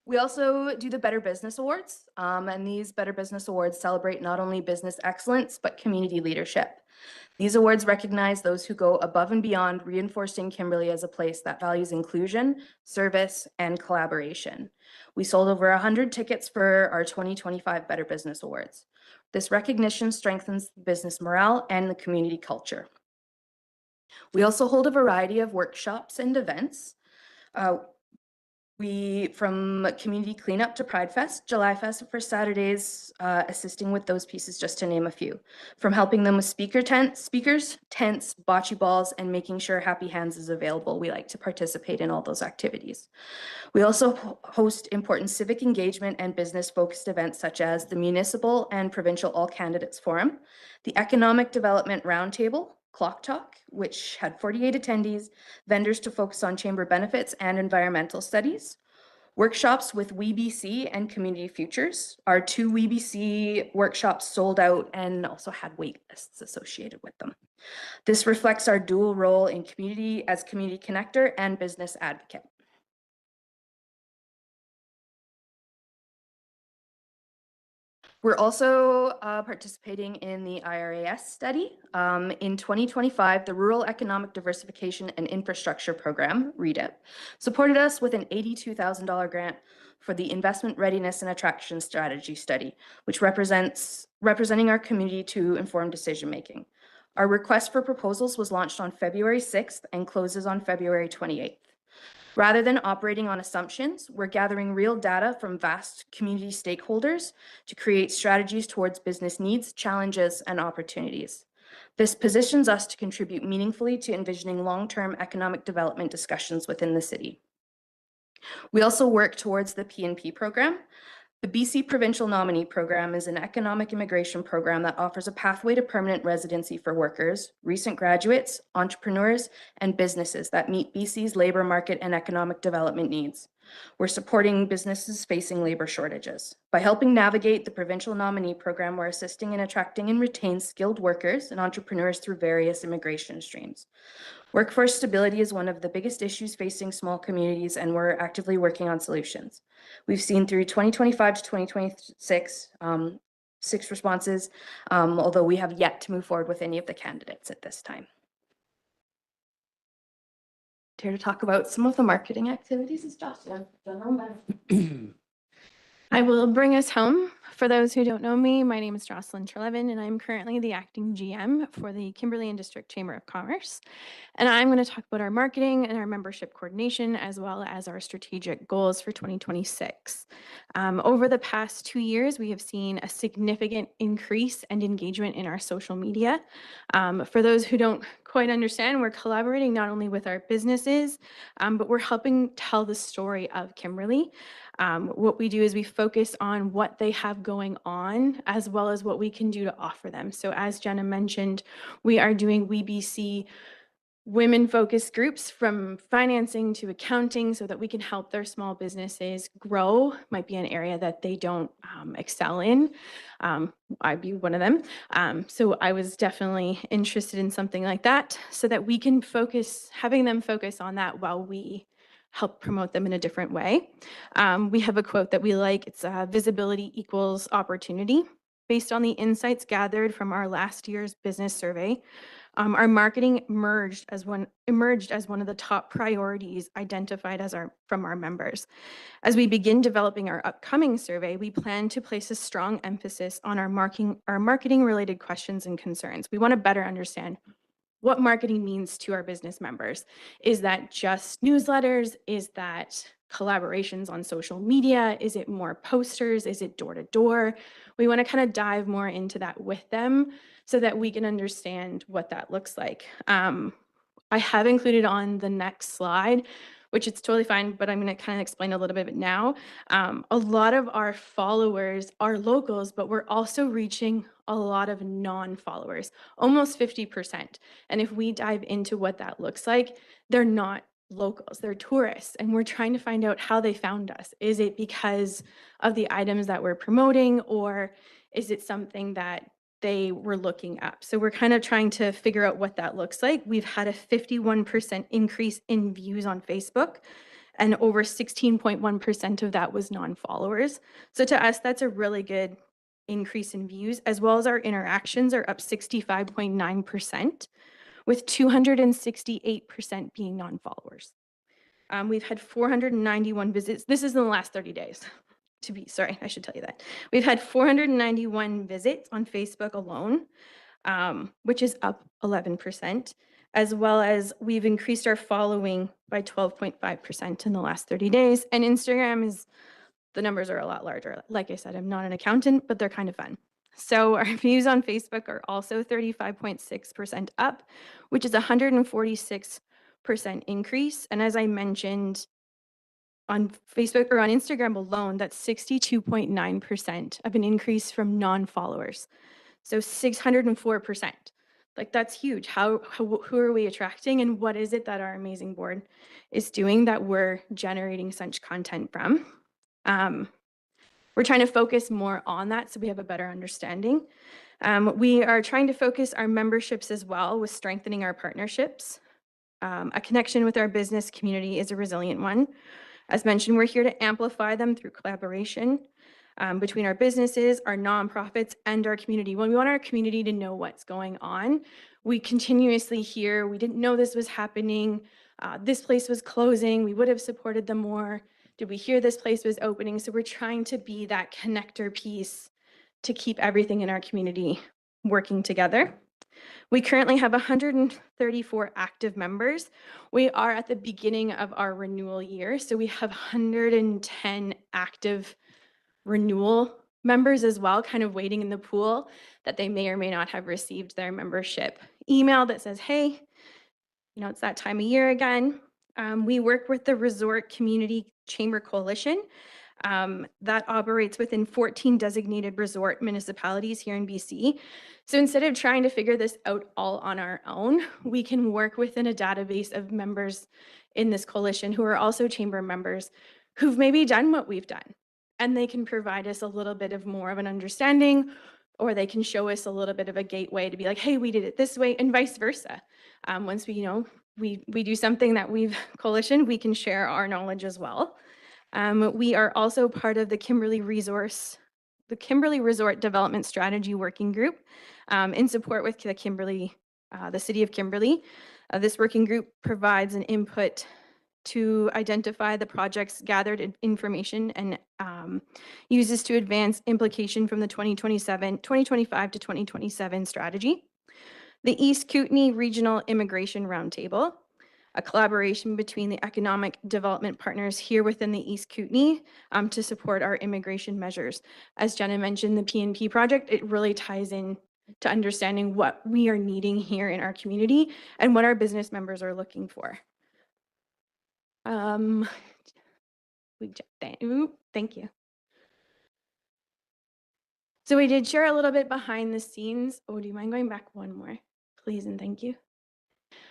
We also do the Better Business Awards, and these Better Business Awards celebrate not only business excellence, but community leadership. These awards recognize those who go above and beyond, reinforcing Kimberley as a place that values inclusion, service, and collaboration. We sold over 100 tickets for our 2025 Better Business Awards. This recognition strengthens business morale and the community culture. We also hold a variety of workshops and events. From community cleanup to Pride Fest, July Fest for Saturdays, assisting with those pieces, just to name a few. From helping them with speakers, tents, bocce balls, and making sure Happy Hands is available. We like to participate in all those activities. We also host important civic engagement and business-focused events such as the Municipal and Provincial All Candidates Forum, the Economic Development Roundtable, Clock Talk, which had 48 attendees, vendors to focus on chamber benefits and environmental studies, workshops with WeBC and Community Futures. Our 2 WeBC workshops sold out and also had wait lists associated with them. This reflects our dual role in community as community connector and business advocate. We're also participating in the IRAS study. In 2025, the Rural Economic Diversification and Infrastructure Program, REDIP, supported us with an $82,000 grant for the Investment Readiness and Attraction Strategy Study, which representing our community to inform decision-making. Our request for proposals was launched on February 6th and closes on February 28th. Rather than operating on assumptions, we're gathering real data from vast community stakeholders to create strategies towards business needs, challenges, and opportunities. This positions us to contribute meaningfully to envisioning long-term economic development discussions within the city. We also work towards the PNP program. The BC Provincial Nominee Program is an economic immigration program that offers a pathway to permanent residency for workers, recent graduates, entrepreneurs, and businesses that meet BC's labor market and economic development needs. We're supporting businesses facing labor shortages. By helping navigate the Provincial Nominee Program, we're assisting in attracting and retaining skilled workers and entrepreneurs through various immigration streams. Workforce stability is one of the biggest issues facing small communities, and we're actively working on solutions. We've seen through 2025 to 2026, 6 responses, although we have yet to move forward with any of the candidates at this time. Here to talk about some of the marketing activities is Jocelyn. I will bring us home. For those who don't know me, my name is Jocelyn Trelevin, and I'm currently the acting GM for the Kimberley and District Chamber of Commerce. And I'm going to talk about our marketing and our membership coordination, as well as our strategic goals for 2026. Over the past 2 years, we have seen a significant increase and engagement in our social media. For those who don't quite understand, we're collaborating not only with our businesses, but we're helping tell the story of Kimberley. What we do is we focus on what they have going on, as well as what we can do to offer them. So as Jenna mentioned, we are doing WeBC women-focused groups from financing to accounting so that we can help their small businesses grow. Might be an area that they don't excel in. I'd be one of them. So I was definitely interested in something like that so that we can focus, having them focus on that while we help promote them in a different way. We have a quote that we like. It's visibility equals opportunity. Based on the insights gathered from our last year's business survey, our marketing emerged as one of the top priorities identified from our members. As we begin developing our upcoming survey, we plan to place a strong emphasis on our marketing related questions and concerns. We want to better understand what marketing means to our business members. Is that just newsletters? Is that collaborations on social media? Is it more posters? Is it door to door? We want to kind of dive more into that with them so that we can understand what that looks like. I have included on the next slide, which it's totally fine, but I'm going to kind of explain a little bit now. A lot of our followers are locals, but we're also reaching a lot of non-followers, almost 50%. And if we dive into what that looks like, they're not locals, they're tourists, and we're trying to find out how they found us. Is it because of the items that we're promoting, or is it something that they were looking up? So we're kind of trying to figure out what that looks like. We've had a 51% increase in views on Facebook, and over 16.1% of that was non-followers. So to us, that's a really good increase in views, as well as our interactions are up 65.9%, with 268% being non-followers. We've had 491 visits. This is in the last 30 days. Sorry, I should tell you that. We've had 491 visits on Facebook alone, which is up 11%, as well as we've increased our following by 12.5% in the last 30 days. And Instagram the numbers are a lot larger. Like I said, I'm not an accountant, but they're kind of fun. So our views on Facebook are also 35.6% up, which is a 146% increase. And as I mentioned, on Facebook or on Instagram alone, that's 62.9% of an increase from non-followers. So 604%. Like, that's huge. Who are we attracting, and what is it that our amazing board is doing that we're generating such content from? We're trying to focus more on that so we have a better understanding. We are trying to focus our memberships as well with strengthening our partnerships. A connection with our business community is a resilient one. As mentioned, we're here to amplify them through collaboration between our businesses, our nonprofits, and our community. When we want our community to know what's going on, we continuously hear, we didn't know this was happening, this place was closing, we would have supported them more. Did we hear this place was opening? So we're trying to be that connector piece to keep everything in our community working together. We currently have 134 active members. We are at the beginning of our renewal year, so we have 110 active renewal members as well, kind of waiting in the pool that they may or may not have received their membership email that says, hey, it's that time of year again. We work with the Resort Community Chamber Coalition that operates within 14 designated resort municipalities here in BC. So instead of trying to figure this out all on our own, we can work within a database of members in this coalition who are also chamber members who've maybe done what we've done. And they can provide us a little bit of more of an understanding, or they can show us a little bit of a gateway to be like, hey, we did it this way, and vice versa. Once we, we do something that we've coalitioned, we can share our knowledge as well. We are also part of the Kimberley Resort Development Strategy Working Group in support with the City of Kimberley. This working group provides an input to identify the project's gathered information and uses to advance implication from the 2025 to 2027 strategy. The East Kootenay Regional Immigration Roundtable, a collaboration between the economic development partners here within the East Kootenay to support our immigration measures. As Jenna mentioned, the PNP project, it really ties in to understanding what we are needing here in our community and what our business members are looking for. Thank you. So we did share a little bit behind the scenes. Oh, do you mind going back one more, please, and thank you.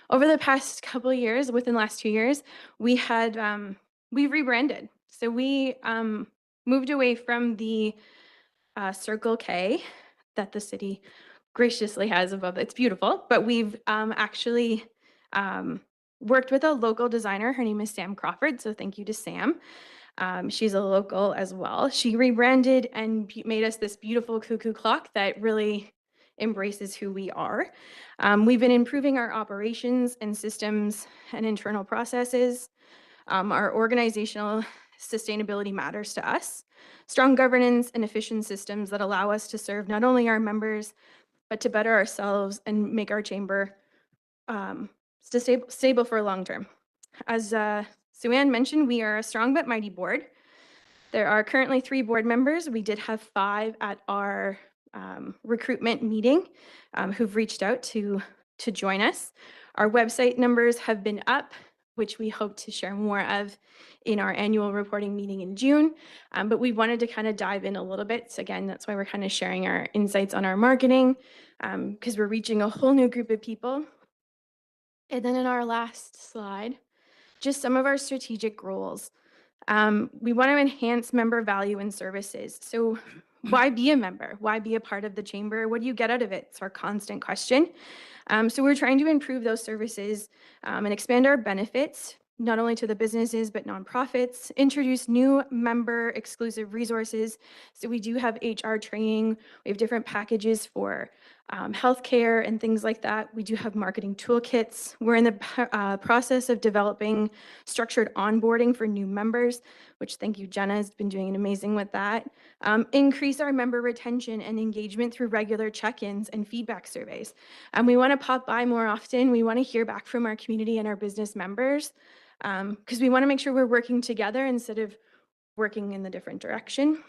Over the past couple of years, within the last 2 years, we had we rebranded. So we moved away from the Circle K that the city graciously has above. It's beautiful, but we've actually worked with a local designer. Her name is Sam Crawford, so thank you to Sam. She's a local as well. She rebranded and made us this beautiful cuckoo clock that really embraces who we are. We've been improving our operations and systems and internal processes. Our organizational sustainability matters to us. Strong governance and efficient systems that allow us to serve not only our members, but to better ourselves and make our chamber stable for long term. As Sue-Ann mentioned, we are a strong but mighty board. There are currently 3 board members. We did have 5 at our recruitment meeting who've reached out to join us. Our website numbers have been up, which we hope to share more of in our annual reporting meeting in June. But we wanted to kind of dive in a little bit. So again, that's why we're kind of sharing our insights on our marketing because we're reaching a whole new group of people. And then in our last slide, just some of our strategic goals. We want to enhance member value and services. So why be a member? Why be a part of the chamber? What do you get out of it? It's our constant question. So we're trying to improve those services and expand our benefits, not only to the businesses, but nonprofits, introduce new member exclusive resources. So we do have HR training. We have different packages for healthcare and things like that. We do have marketing toolkits. We're in the process of developing structured onboarding for new members, which thank you, Jenna has been doing amazing with that. Increase our member retention and engagement through regular check-ins and feedback surveys. And we want to pop by more often. We want to hear back from our community and our business members because we want to make sure we're working together instead of working in the different direction.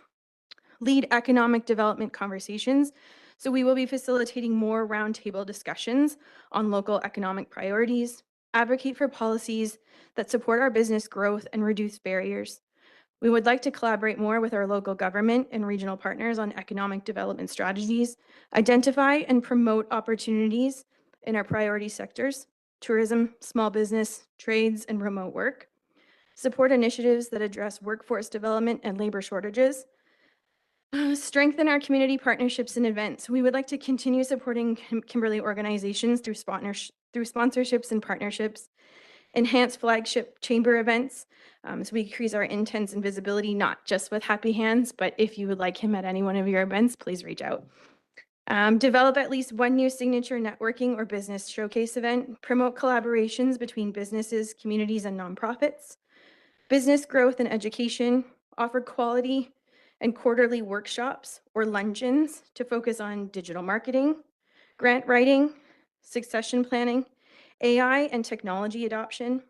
Lead economic development conversations. So we will be facilitating more roundtable discussions on local economic priorities, advocate for policies that support our business growth and reduce barriers. We would like to collaborate more with our local government and regional partners on economic development strategies, identify and promote opportunities in our priority sectors, tourism, small business, trades, and remote work, support initiatives that address workforce development and labor shortages, strengthen our community partnerships and events. We would like to continue supporting Kimberley organizations through sponsorships and partnerships, enhance flagship chamber events, so we increase our intents and visibility, not just with Happy Hands, but if you would like him at any one of your events, please reach out. Develop at least one new signature networking or business showcase event, promote collaborations between businesses, communities, and nonprofits, business growth and education, offer quality and quarterly workshops or luncheons to focus on digital marketing, grant writing, succession planning, AI and technology adoption,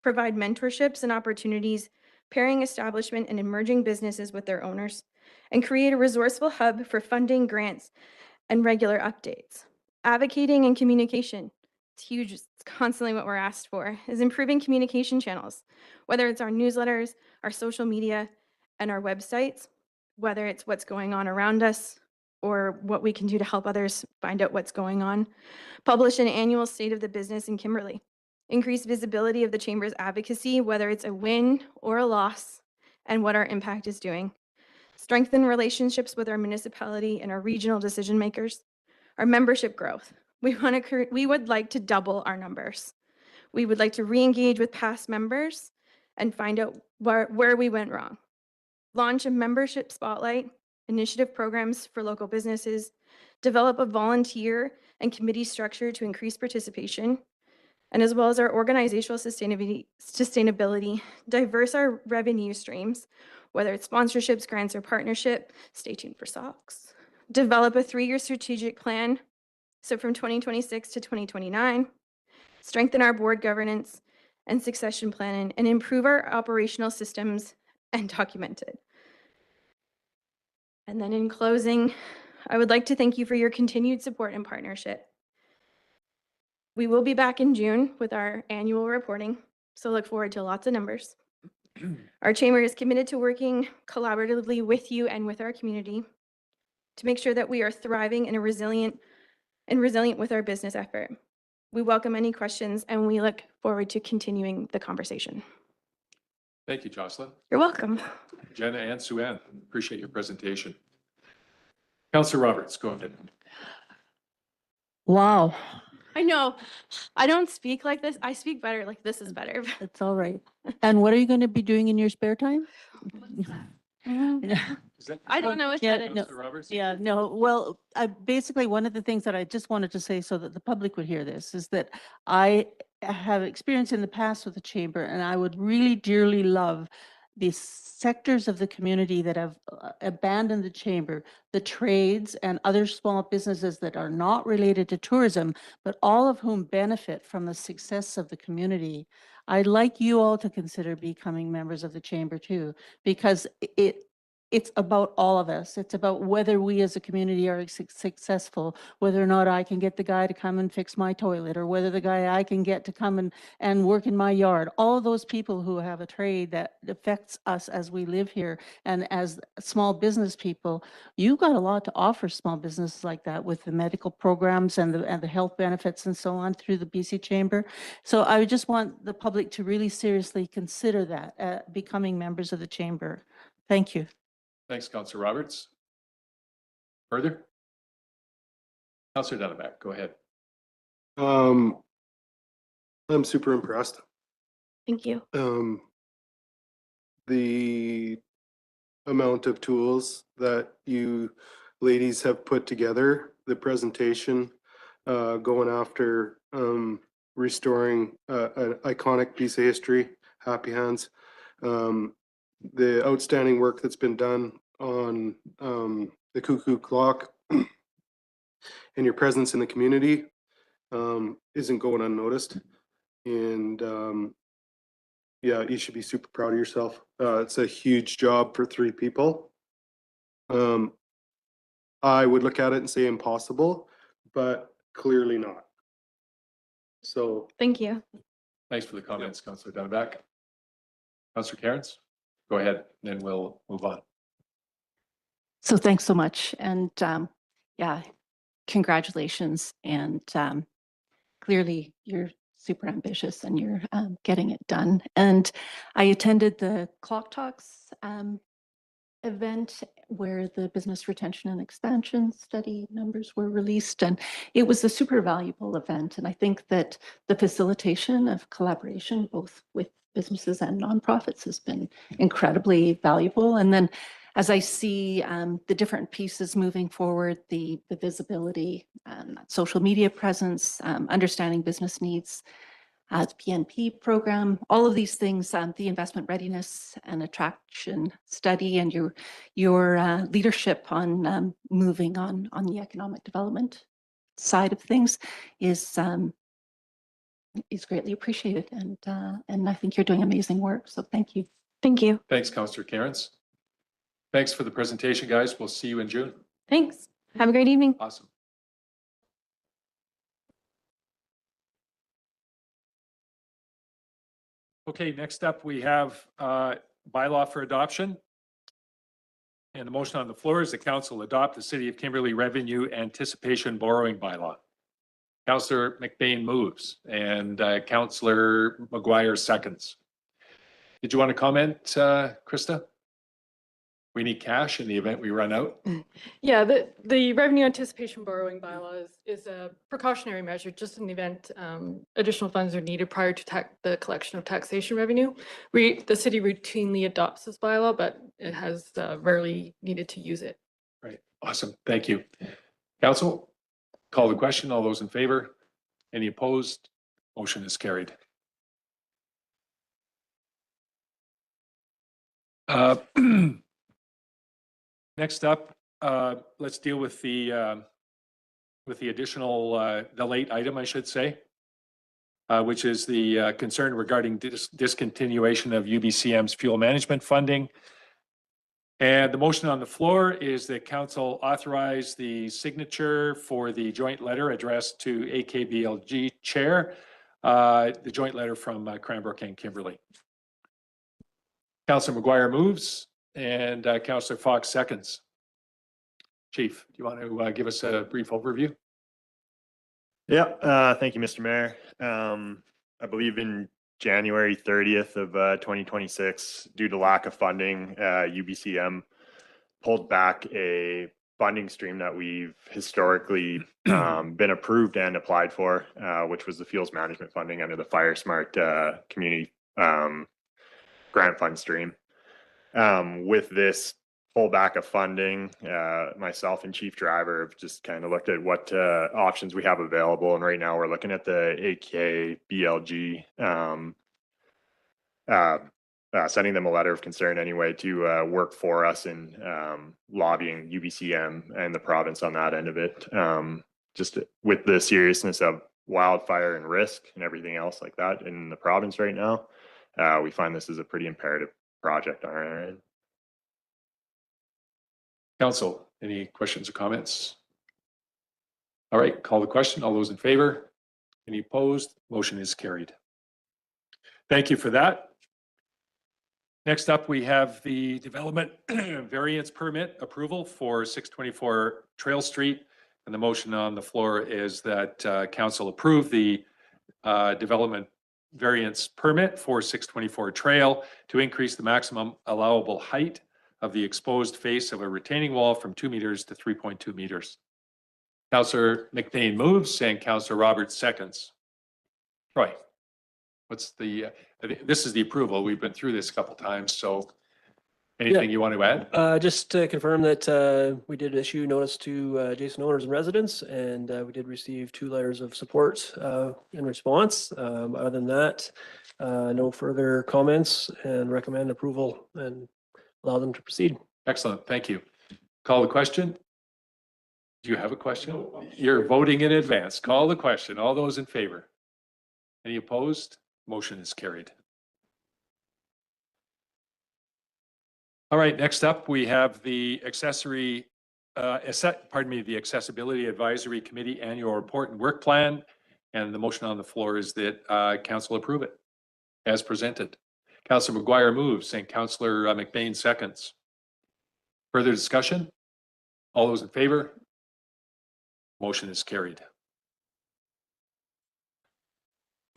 provide mentorships and opportunities, pairing establishment and emerging businesses with their owners, and create a resourceful hub for funding, grants, and regular updates. Advocating and communication. It's huge. It's constantly what we're asked for, is improving communication channels, whether it's our newsletters, our social media, and our websites, whether it's what's going on around us or what we can do to help others find out what's going on. Publish an annual state of the business in Kimberley. Increase visibility of the Chamber's advocacy, whether it's a win or a loss, and what our impact is doing. Strengthen relationships with our municipality and our regional decision makers. Our membership growth. We would like to double our numbers. We would like to re-engage with past members and find out where we went wrong. Launch a membership spotlight, initiative programs for local businesses, develop a volunteer and committee structure to increase participation, and as well as our organizational sustainability, diverse our revenue streams, whether it's sponsorships, grants, or partnership. Stay tuned for SOX. Develop a 3-year strategic plan, so from 2026 to 2029. Strengthen our board governance and succession planning, and improve our operational systems and document it. And then in closing, I would like to thank you for your continued support and partnership. We will be back in June with our annual reporting, so look forward to lots of numbers. Our chamber is committed to working collaboratively with you and with our community to make sure that we are thriving and resilient with our business effort. We welcome any questions and we look forward to continuing the conversation. Thank you, Jocelyn. You're welcome. Jenna and Sue-Ann, appreciate your presentation. Councillor Roberts, go ahead. Wow, I know, I don't speak like this. I speak better, like this is better. that's all right. And what are you going to be doing in your spare time? Is that- I don't know what Yeah, that is. no. Councillor Roberts? Yeah, no, well, basically, one of the things that I just wanted to say so that the public would hear this is that I have experience in the past with the chamber, and I would really dearly love the sectors of the community that have abandoned the chamber, the trades and other small businesses that are not related to tourism, but all of whom benefit from the success of the community. I'd like you all to consider becoming members of the chamber too, because it's about all of us. It's about whether we as a community are successful, whether or not I can get the guy to come and fix my toilet, or whether the guy I can get to come and work in my yard. All of those people who have a trade that affects us as we live here and as small business people, you've got a lot to offer small businesses like that with the medical programs and the health benefits and so on through the BC Chamber. So I just want the public to really seriously consider that, becoming members of the chamber. Thank you. Thanks, Councillor Roberts. Further? Councillor Dunneback, go ahead. I'm super impressed. Thank you. The amount of tools that you ladies have put together, the presentation, going after restoring an iconic piece of history, Happy Hands, the outstanding work that's been done on the Cuckoo Clock and your presence in the community isn't going unnoticed. And yeah, you should be super proud of yourself. It's a huge job for 3 people. I would look at it and say impossible, but clearly not. So Thank you. Thanks for the comments, Councillor Dunneback. Councillor Cairns, go ahead, then we'll move on. So thanks so much. And yeah, congratulations. And clearly you're super ambitious and you're getting it done. And I attended the Clock Talks event where the business retention and expansion study numbers were released. And it was a super valuable event. And I think that the facilitation of collaboration, both with businesses and nonprofits, has been incredibly valuable. And then as I see the different pieces moving forward, the visibility, social media presence, understanding business needs, the PNP program, all of these things, the investment readiness and attraction study, and your leadership on moving on the economic development side of things is greatly appreciated. And I think you're doing amazing work. So thank you. Thank you. Thanks, Councillor Cairns. Thanks for the presentation, guys. We'll see you in June. Thanks. Have a great evening. Awesome. Okay, next up, we have bylaw for adoption. And the motion on the floor is the council adopt the City of Kimberley Revenue Anticipation Borrowing Bylaw. Councillor McBain moves and Councillor McGuire seconds. Did you want to comment, Krista? We need cash in the event we run out. Yeah, the revenue anticipation borrowing bylaw is a precautionary measure just in the event additional funds are needed prior to the collection of taxation revenue. The city routinely adopts this bylaw, but it has rarely needed to use it. Right, awesome, thank you. Council, call the question. All those in favor? Any opposed? Motion is carried. Next up, let's deal with the additional, the late item, I should say, which is the concern regarding discontinuation of UBCM's fuel management funding. And the motion on the floor is that council authorize the signature for the joint letter addressed to AKBLG Chair, the joint letter from Cranbrook and Kimberley. Councillor McGuire moves. And Councillor Fox seconds. Chief, do you want to give us a brief overview? Yeah, thank you, Mr. Mayor. I believe in January 30th of 2026, due to lack of funding, UBCM pulled back a funding stream that we've historically been approved and applied for, which was the fuels management funding under the Fire Smart community grant fund stream. With this pullback of funding, myself and Chief Driver have just kind of looked at what options we have available. And right now we're looking at the AKBLG, sending them a letter of concern anyway to work for us in lobbying UBCM and the province on that end of it. Just with the seriousness of wildfire and risk and everything else like that in the province right now, we find this is a pretty imperative project on our end. Council, any questions or comments? All right, call the question. All those in favor? Any opposed? Motion is carried. Thank you for that. Next up, we have the development variance permit approval for 624 Trail Street. And the motion on the floor is that council approve the development variance permit for 624 Trail to increase the maximum allowable height of the exposed face of a retaining wall from 2 meters to 3.2 meters. Councillor McBain moves and Councillor Roberts seconds. Troy, what's the, this is the approval. We've been through this a couple times, so anything you want to add? Just to confirm that we did issue notice to adjacent owners and residents, and we did receive 2 letters of support in response. Other than that, no further comments, and recommend approval and allow them to proceed. Excellent, thank you. Call the question. Do you have a question? You're voting in advance. Call the question. All those in favor? Any opposed? Motion is carried. All right, next up, we have the the Accessibility Advisory Committee Annual Report and Work Plan. And the motion on the floor is that council approve it as presented. Councillor McGuire moves and Councillor McBain seconds. Further discussion? All those in favor? Motion is carried.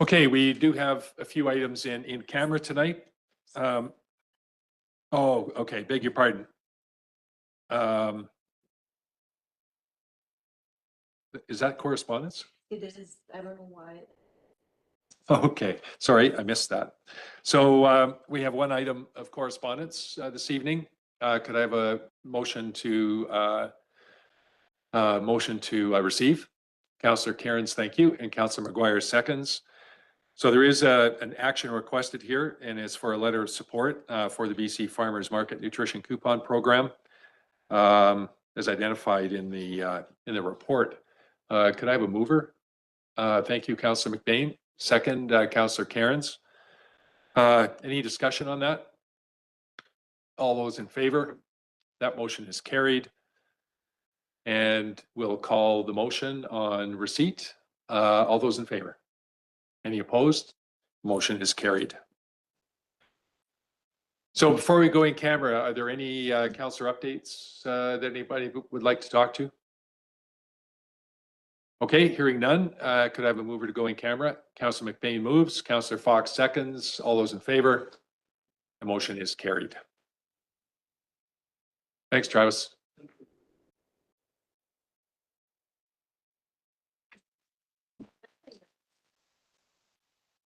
Okay, we do have a few items in camera tonight. Oh, okay, beg your pardon. Is that correspondence? It is, I don't know why. Okay, sorry, I missed that. So we have one item of correspondence this evening. Could I have a motion to receive? Councillor Cairns, thank you, and Councillor McGuire seconds. So there is an action requested here, and it's for a letter of support for the BC Farmers Market Nutrition Coupon Program, as identified in the report. Could I have a mover? Thank you, Councillor McBain. Second, Councillor Cairns. Any discussion on that? All those in favor? That motion is carried. And we'll call the motion on receipt. All those in favor? Any opposed? Motion is carried. So before we go in camera, are there any councillor updates that anybody would like to talk to? Okay, hearing none, could I have a mover to go in camera? Councillor McBain moves, Councillor Fox seconds. All those in favor? The motion is carried. Thanks, Travis.